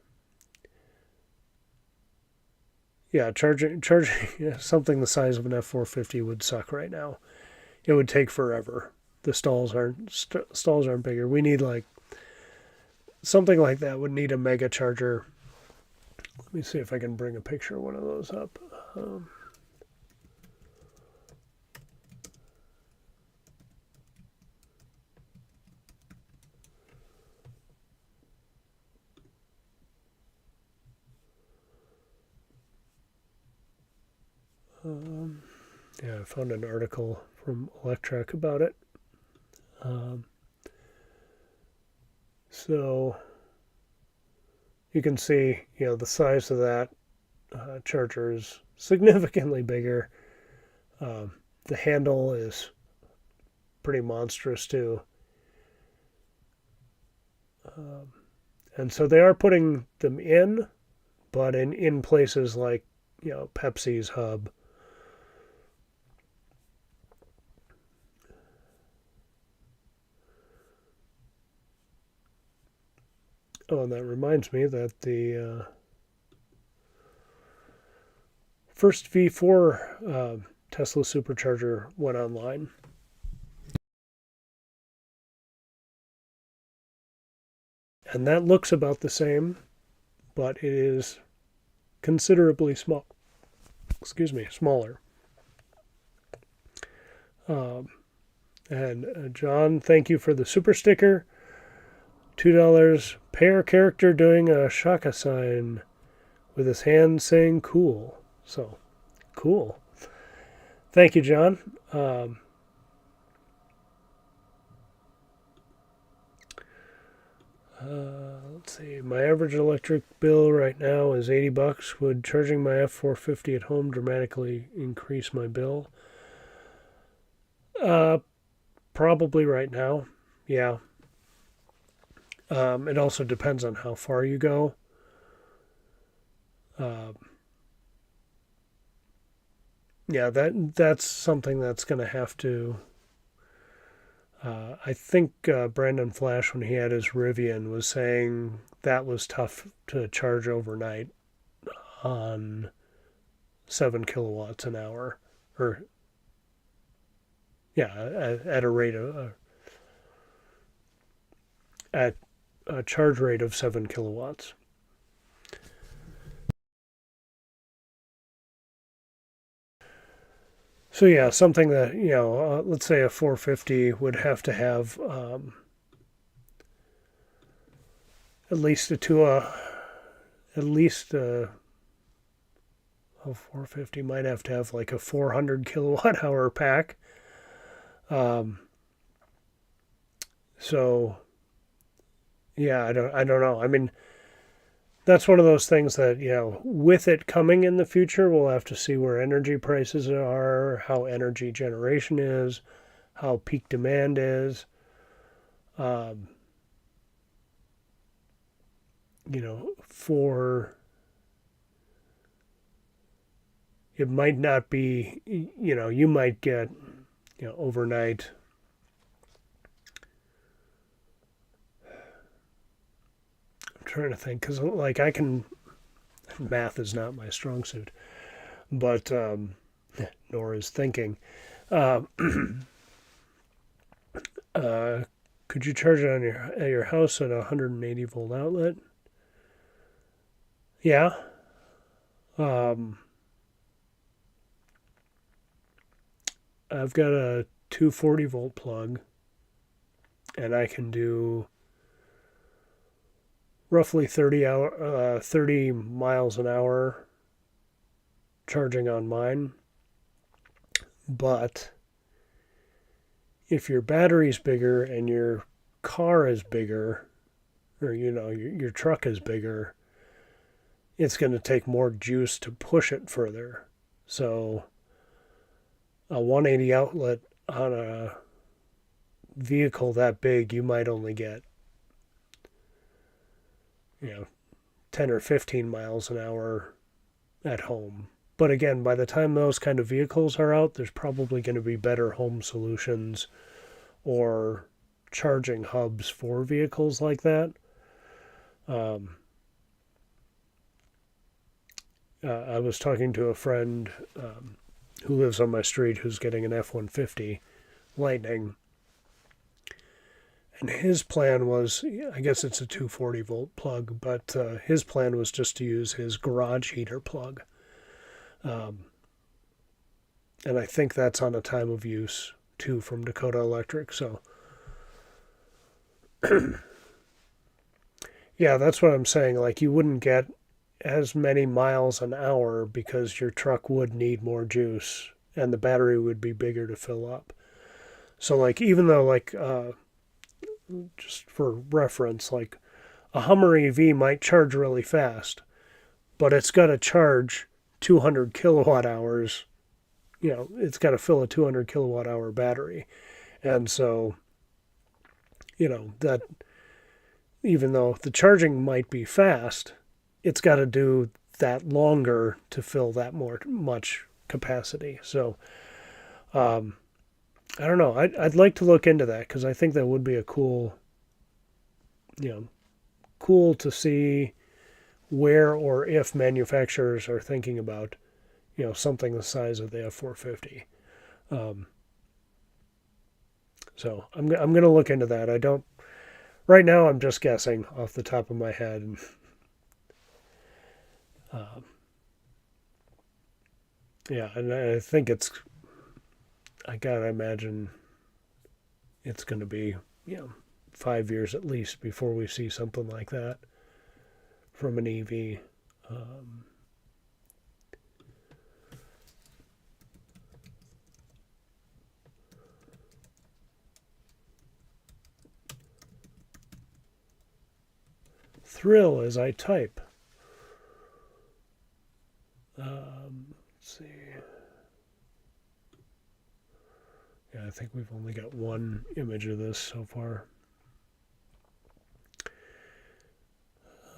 Yeah, charging something the size of an F450 would suck right now. It would take forever. The stalls aren't bigger. We need like something like that would need a mega charger. Let me see if I can bring a picture of one of those up. Yeah, I found an article from Electrek about it. So you can see, the size of that charger is significantly bigger. The handle is pretty monstrous too. And so they are putting them in, but in places like, Pepsi's hub. Oh, and that reminds me that the first V4 Tesla supercharger went online. And that looks about the same, but it is considerably smaller. And John, thank you for the super sticker. $2. Pair character doing a shaka sign with his hand saying cool. So, cool. Thank you, John. Let's see. My average electric bill right now is $80. Would charging my F450 at home dramatically increase my bill? Probably right now. Yeah. It also depends on how far you go. Yeah, that's something that's going to have to. I think Brandon Flash, when he had his Rivian, was saying that was tough to charge overnight on 7 kilowatts an hour, or yeah, at a rate of at a charge rate of 7 kilowatts. So yeah, something that, let's say a 450 would have to have at least a two, at least oh, 450 might have to have like a 400 kilowatt hour pack. Um, so yeah, I don't know. I mean, that's one of those things that, with it coming in the future, we'll have to see where energy prices are, how energy generation is, how peak demand is. Um, for it might not be, you might get, overnight. I'm trying to think because, like, math is not my strong suit, but nor is thinking. Uh, uh, could you charge it at your house at a 180 volt outlet? Yeah. Um, I've got a 240 volt plug, and I can do roughly 30 miles an hour charging on mine. But if your battery's bigger and your car is bigger, or your truck is bigger, it's going to take more juice to push it further. So a 180 outlet on a vehicle that big, you might only get, 10 or 15 miles an hour at home. But again, by the time those kind of vehicles are out, there's probably going to be better home solutions or charging hubs for vehicles like that. Um, I was talking to a friend who lives on my street who's getting an F-150 Lightning. And his plan was, I guess it's a 240 volt plug, but his plan was just to use his garage heater plug. Um, and I think that's on a time of use too from Dakota Electric. So, yeah, that's what I'm saying. Like, you wouldn't get as many miles an hour because your truck would need more juice and the battery would be bigger to fill up. So, like, even though, like, just for reference, like a Hummer EV might charge really fast, but it's got to charge 200 kilowatt hours. It's got to fill a 200 kilowatt hour battery. And so, that even though the charging might be fast, it's got to do that longer to fill that much capacity. So, I don't know. I'd like to look into that because I think that would be a cool to see where or if manufacturers are thinking about, something the size of the F450. Um, so I'm going to look into that. I don't, right now I'm just guessing off the top of my head. Um, yeah, and I think I gotta imagine it's going to be, 5 years at least before we see something like that from an EV. Um, thrill as I type. Let's see. Yeah, I think we've only got one image of this so far.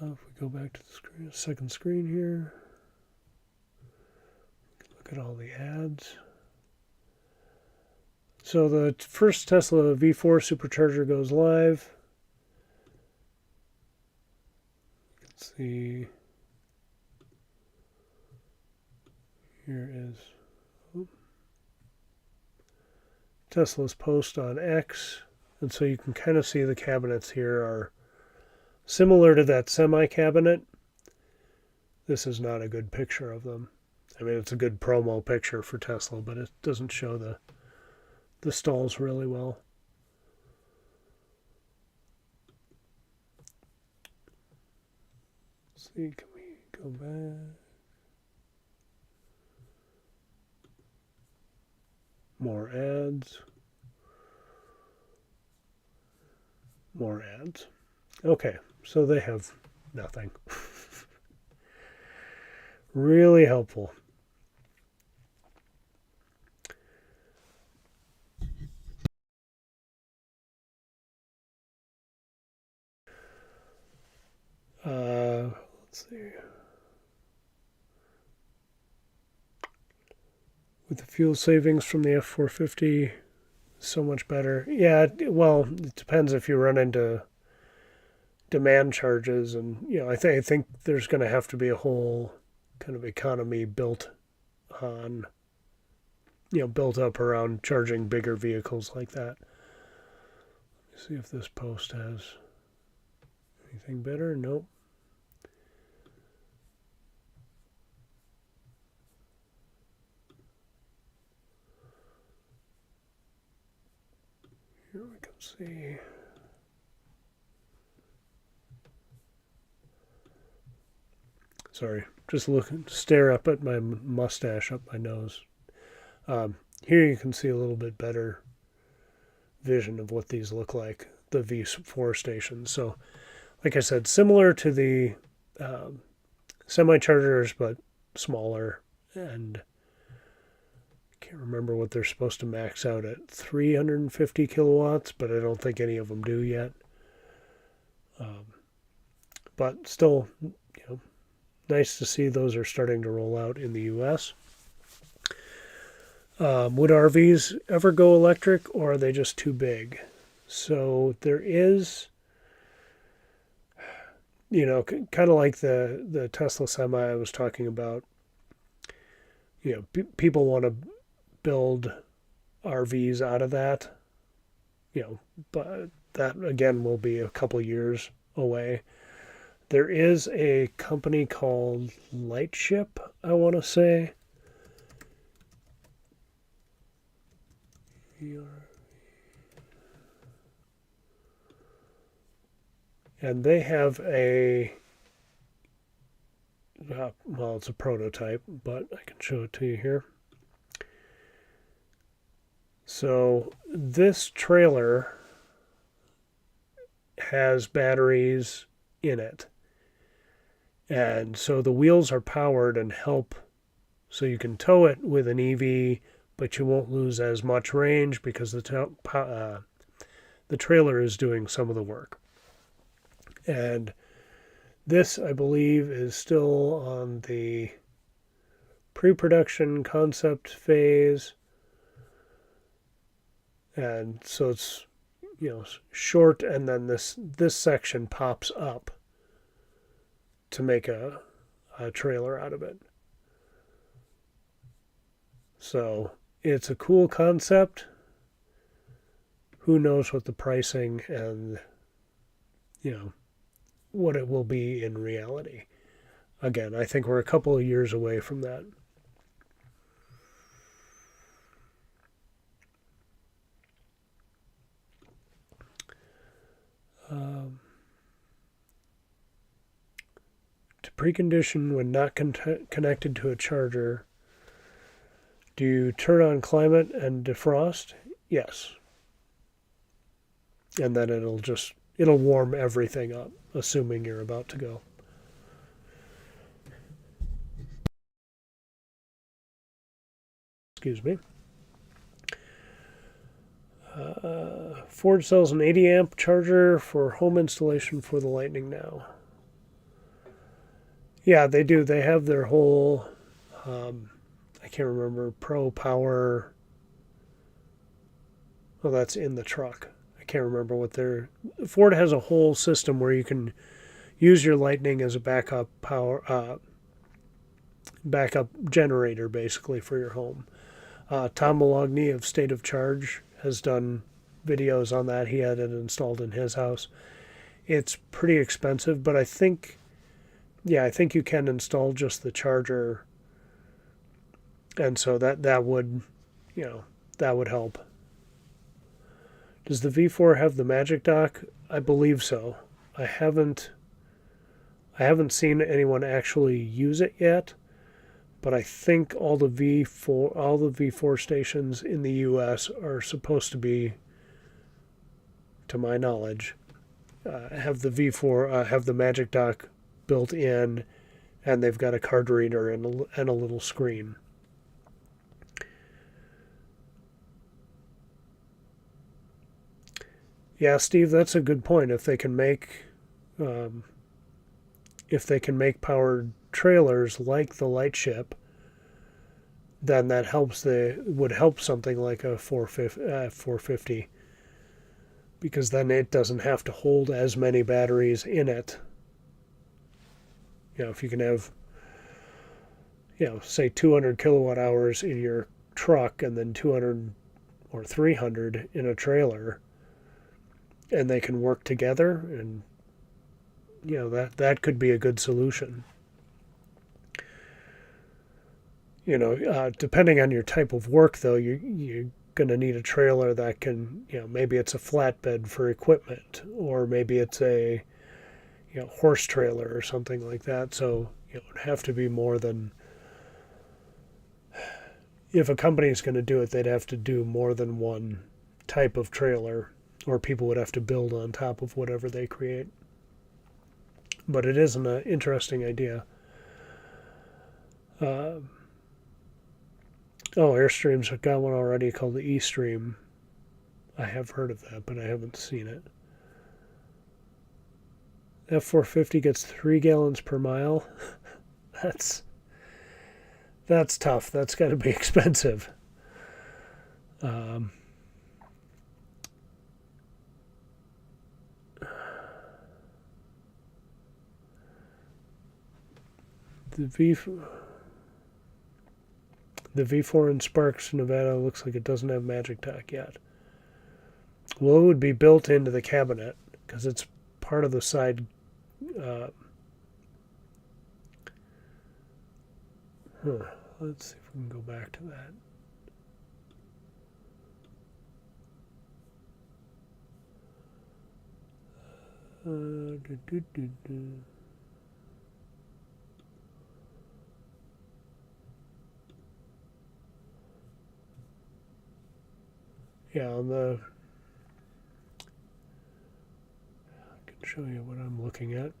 If we go back to the second screen here, look at all the ads. So the first Tesla V4 supercharger goes live. Let's see. Here is Tesla's post on X. And so you can kind of see the cabinets here are similar to that semi cabinet. This is not a good picture of them. I mean, it's a good promo picture for Tesla, but it doesn't show the stalls really well. Let's see, can we go back? More ads. More ads. Okay, so they have nothing. Really helpful. Let's see. With the fuel savings from the F450, so much better. Yeah, well, it depends if you run into demand charges, and I think there's going to have to be a whole kind of economy built on, built up around charging bigger vehicles like that. Let's see if this post has anything better. Nope. Here we can see. Sorry, just stare up at my mustache up my nose. Here you can see a little bit better vision of what these look like, the V4 stations. So, like I said, similar to the semi-chargers, but smaller. And I can't remember what they're supposed to max out at, 350 kilowatts, but I don't think any of them do yet. But still, nice to see those are starting to roll out in the U.S. Would RVs ever go electric, or are they just too big? So there is, kind of like the Tesla Semi I was talking about. People want to build RVs out of that, but that again will be a couple years away. There is a company called Lightship, I want to say. And they have well, it's a prototype, but I can show it to you here. So this trailer has batteries in it. And so the wheels are powered and help, so you can tow it with an EV, but you won't lose as much range because the trailer is doing some of the work. And this, I believe, is still on the pre-production concept phase. And so it's, short, and then this section pops up to make a trailer out of it. So it's a cool concept. Who knows what the pricing and, what it will be in reality. Again, I think we're a couple of years away from that. To precondition when not connected to a charger, do you turn on climate and defrost? Yes. And then it'll warm everything up, assuming you're about to go. Excuse me. Ford sells an 80 amp charger for home installation for the Lightning now. Yeah, they do. They have their whole, I can't remember, Pro Power. Oh, that's in the truck. I can't remember what Ford has a whole system where you can use your Lightning as a backup generator, basically, for your home. Tom Malogny of State of Charge has done videos on that. He had it installed in his house. It's pretty expensive, but I think you can install just the charger, and so that would, that would help. Does the V4 have the Magic Dock? I believe so. I haven't seen anyone actually use it yet, but I think all the V4 stations in the US are supposed to be, to my knowledge, have the V4 have the Magic Dock built in, and they've got a card reader and a little screen. Yeah, Steve, that's a good point. If they can make powered trailers like the Lightship, then that would help something like a 450, because then it doesn't have to hold as many batteries in it. If you can have, say 200 kilowatt hours in your truck and then 200 or 300 in a trailer, and they can work together, and that could be a good solution. Depending on your type of work, though, you're going to need a trailer that can, maybe it's a flatbed for equipment, or maybe it's a horse trailer or something like that. So it would have to be more than, if a company is going to do it, they'd have to do more than one type of trailer, or people would have to build on top of whatever they create. But it is an interesting idea. Airstream's got one already called the eStream. I have heard of that, but I haven't seen it. F450 gets 3 gallons per mile. That's tough. That's got to be expensive. The V4 in Sparks, Nevada looks like it doesn't have Magic Dock yet. Well, it would be built into the cabinet because it's part of the side. Let's see if we can go back to that. Yeah, I can show you what I'm looking at.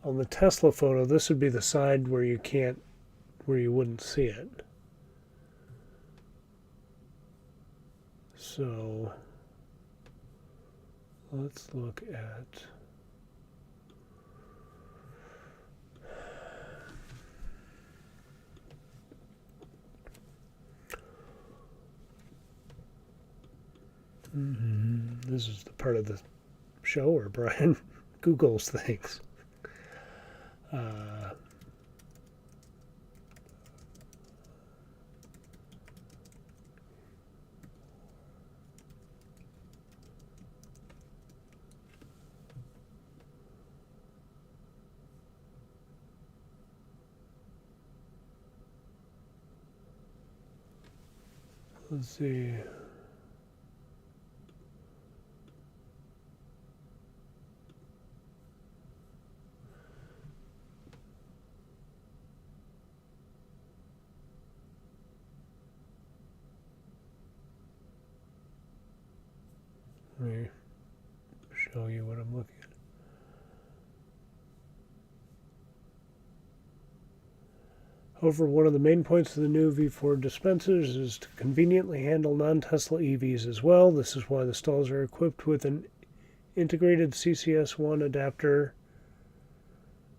On the Tesla photo, this would be the side where you wouldn't see it. So let's look at this is the part of the show where Brian Googles things. Let's see. Let me show you what I'm looking at. However, one of the main points of the new V4 dispensers is to conveniently handle non-Tesla EVs as well. This is why the stalls are equipped with an integrated CCS1 adapter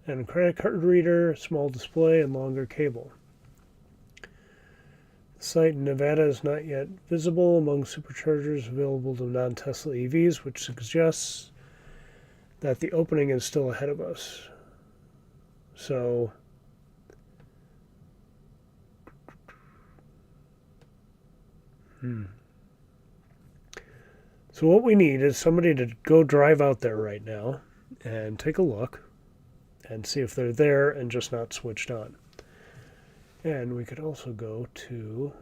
and a credit card reader, small display, and longer cable. The site in Nevada is not yet visible among superchargers available to non-Tesla EVs, which suggests that the opening is still ahead of us. So So what we need is somebody to go drive out there right now and take a look and see if they're there and just not switched on. And we could also go to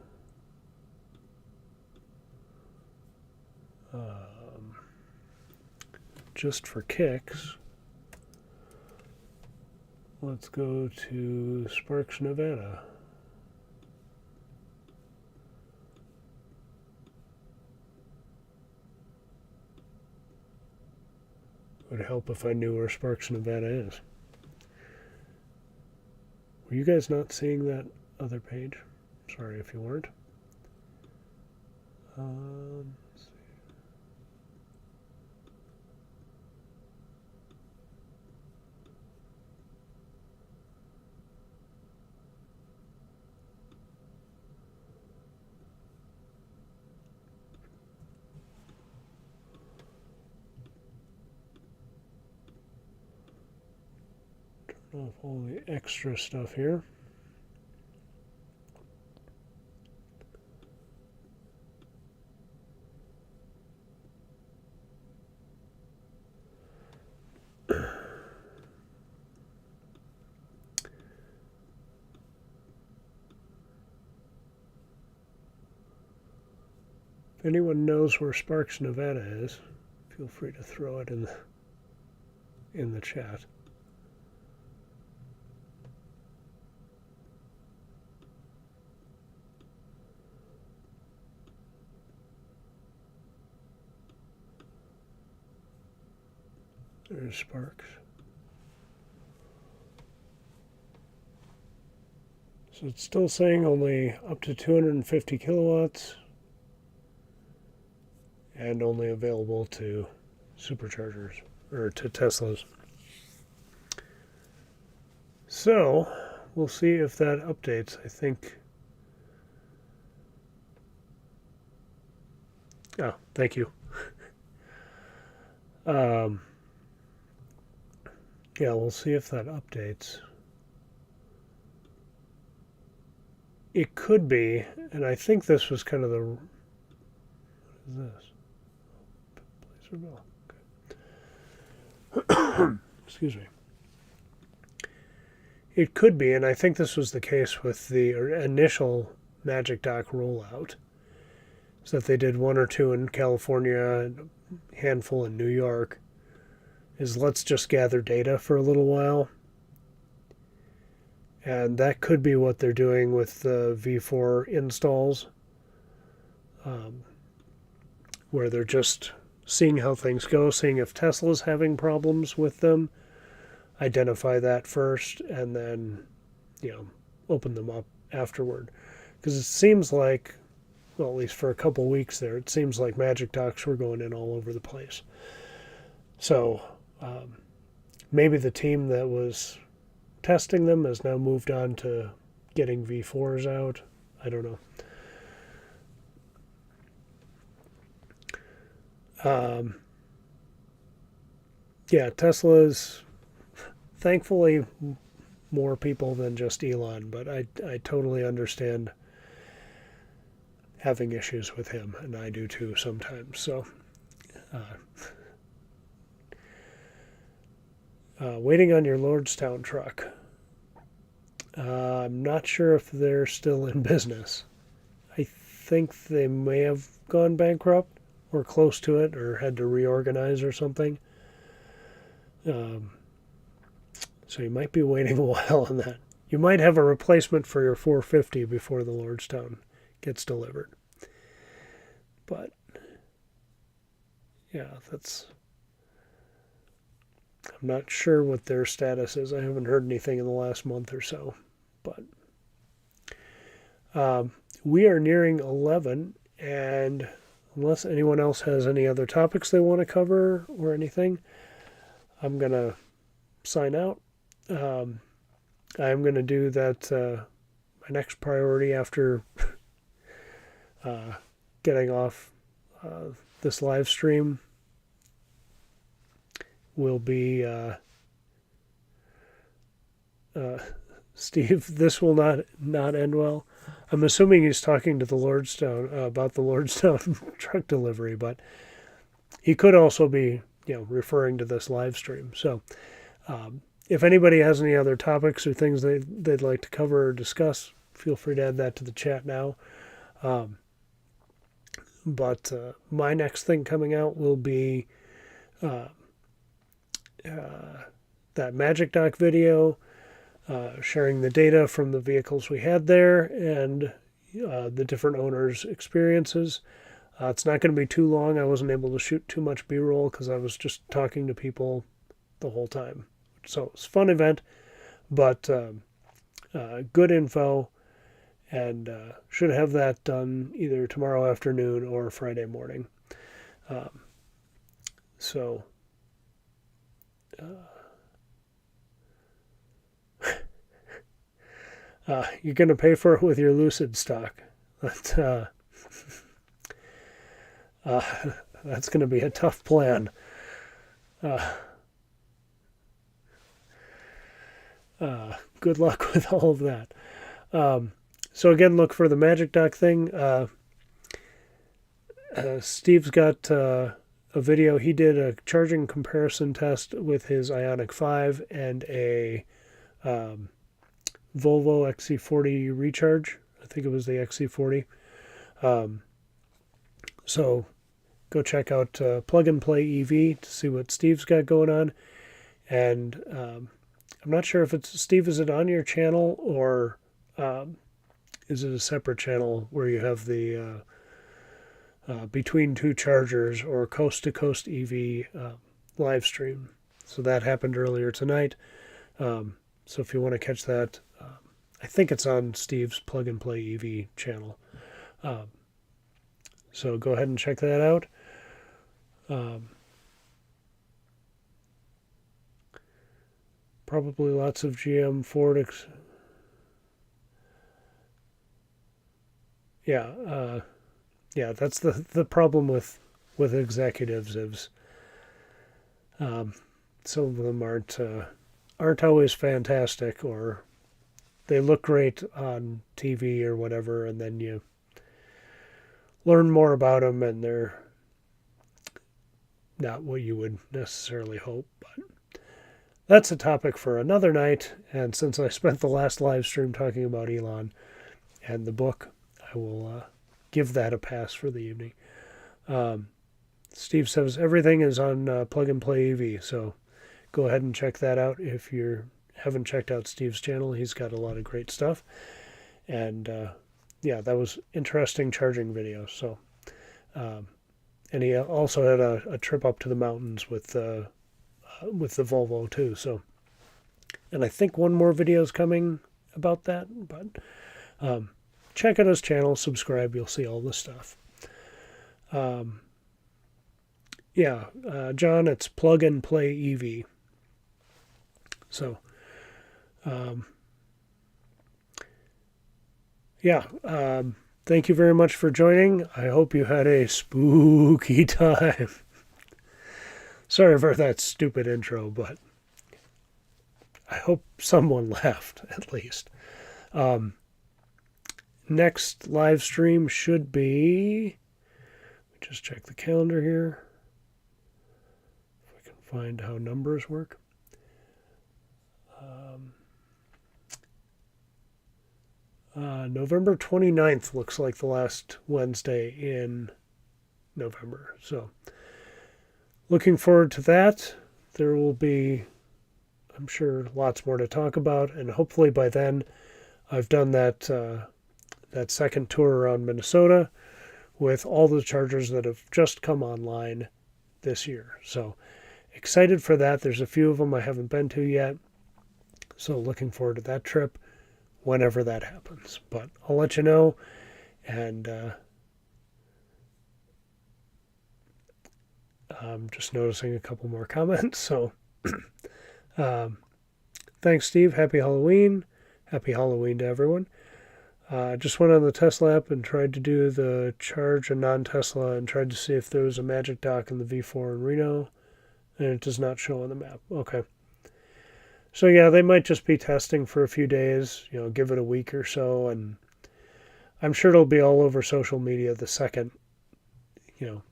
just for kicks. Let's go to Sparks, Nevada. It would help if I knew where Sparks, Nevada is. Were you guys not seeing that other page? Sorry if you weren't. Let's see. Turn off all the extra stuff here. If anyone knows where Sparks, Nevada is, feel free to throw it in the chat. There's Sparks. So it's still saying only up to 250 kilowatts and only available to superchargers or to Teslas. So we'll see if that updates. I think. Oh, thank you. Yeah, we'll see if that updates. It could be, and I think this was kind of the. What is this? Place or bill? Okay. Excuse me. It could be, and I think this was the case with the initial Magic Dock rollout, is that they did one or two in California, and a handful in New York, is let's just gather data for a little while. And that could be what they're doing with the V4 installs, where they're just seeing how things go, seeing if Tesla's having problems with them, identify that first, and then, open them up afterward. Because it seems like, well, at least for a couple weeks there, it seems like Magic Docks were going in all over the place. So maybe the team that was testing them has now moved on to getting V4s out. I don't know. Yeah, Tesla's thankfully more people than just Elon, but I totally understand having issues with him, and I do too sometimes. So waiting on your Lordstown truck. I'm not sure if they're still in business. I think they may have gone bankrupt or close to it or had to reorganize or something. So you might be waiting a while on that. You might have a replacement for your 450 before the Lordstown gets delivered. But, yeah, I'm not sure what their status is. I haven't heard anything in the last month or so. But we are nearing 11, and unless anyone else has any other topics they want to cover or anything, I'm going to sign out. I'm going to do that, my next priority after getting off this live stream will be Steve, this will not end well. I'm assuming he's talking to the Lordstown about the Lordstown truck delivery, but he could also be, referring to this live stream. So, if anybody has any other topics or things they'd like to cover or discuss, feel free to add that to the chat now. But my next thing coming out will be that Magic Dock video, sharing the data from the vehicles we had there and the different owners' experiences. It's not going to be too long. I wasn't able to shoot too much B-roll because I was just talking to people the whole time. So it's a fun event, but good info, and should have that done either tomorrow afternoon or Friday morning. So you're going to pay for it with your Lucid stock. That's going to be a tough plan. Good luck with all of that. So again, look for the Magic Dock thing. Steve's got a video. He did a charging comparison test with his Ioniq 5 and a Volvo XC40 Recharge. I think it was the XC40. So go check out Plug and Play EV to see what Steve's got going on. And I'm not sure if Steve, is it on your channel or is it a separate channel where you have the Between Two Chargers or Coast to Coast EV live stream? So that happened earlier tonight. So if you want to catch that, I think it's on Steve's Plug and Play EV channel. So go ahead and check that out. Probably lots of GM, Ford. Yeah, that's the problem with executives is some of them aren't always fantastic, or they look great on TV or whatever, and then you learn more about them and they're not what you would necessarily hope. But that's a topic for another night, and since I spent the last live stream talking about Elon and the book, I will give that a pass for the evening. Steve says everything is on Plug and Play EV, so go ahead and check that out if you haven't checked out Steve's channel. He's got a lot of great stuff. And that was interesting charging videos. So, and he also had a trip up to the mountains with the Volvo too. So, and I think one more video is coming about that. But check out his channel, subscribe. You'll see all the stuff. John, it's Plug and Play EV. So, thank you very much for joining. I hope you had a spooky time. Sorry for that stupid intro, but I hope someone laughed at least. Next live stream should be, just check the calendar here. If I can find how numbers work. November 29th looks like the last Wednesday in November. So looking forward to that. There will be, I'm sure, lots more to talk about, and hopefully by then I've done that second tour around Minnesota with all the chargers that have just come online this year. So excited for that. There's a few of them I haven't been to yet. So looking forward to that trip whenever that happens. But I'll let you know. And I'm just noticing a couple more comments. So thanks, Steve. Happy Halloween. Happy Halloween to everyone. Just went on the Tesla app and tried to do the charge a non-Tesla and tried to see if there was a Magic Dock in the V4 in Reno, and it does not show on the map. Okay. So yeah, they might just be testing for a few days, give it a week or so, and I'm sure it'll be all over social media the second,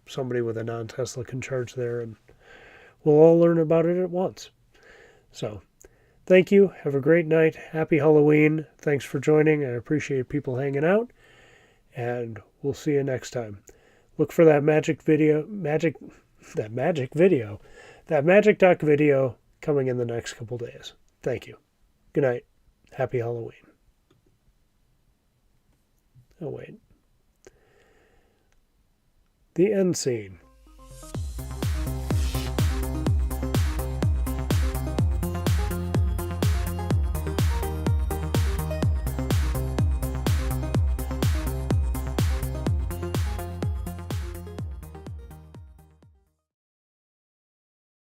somebody with a non-Tesla can charge there, and we'll all learn about it at once. So, thank you. Have a great night. Happy Halloween. Thanks for joining. I appreciate people hanging out, and we'll see you next time. Look for that magic duck video coming in the next couple days. Thank you. Good night. Happy Halloween. Oh, wait. The end scene.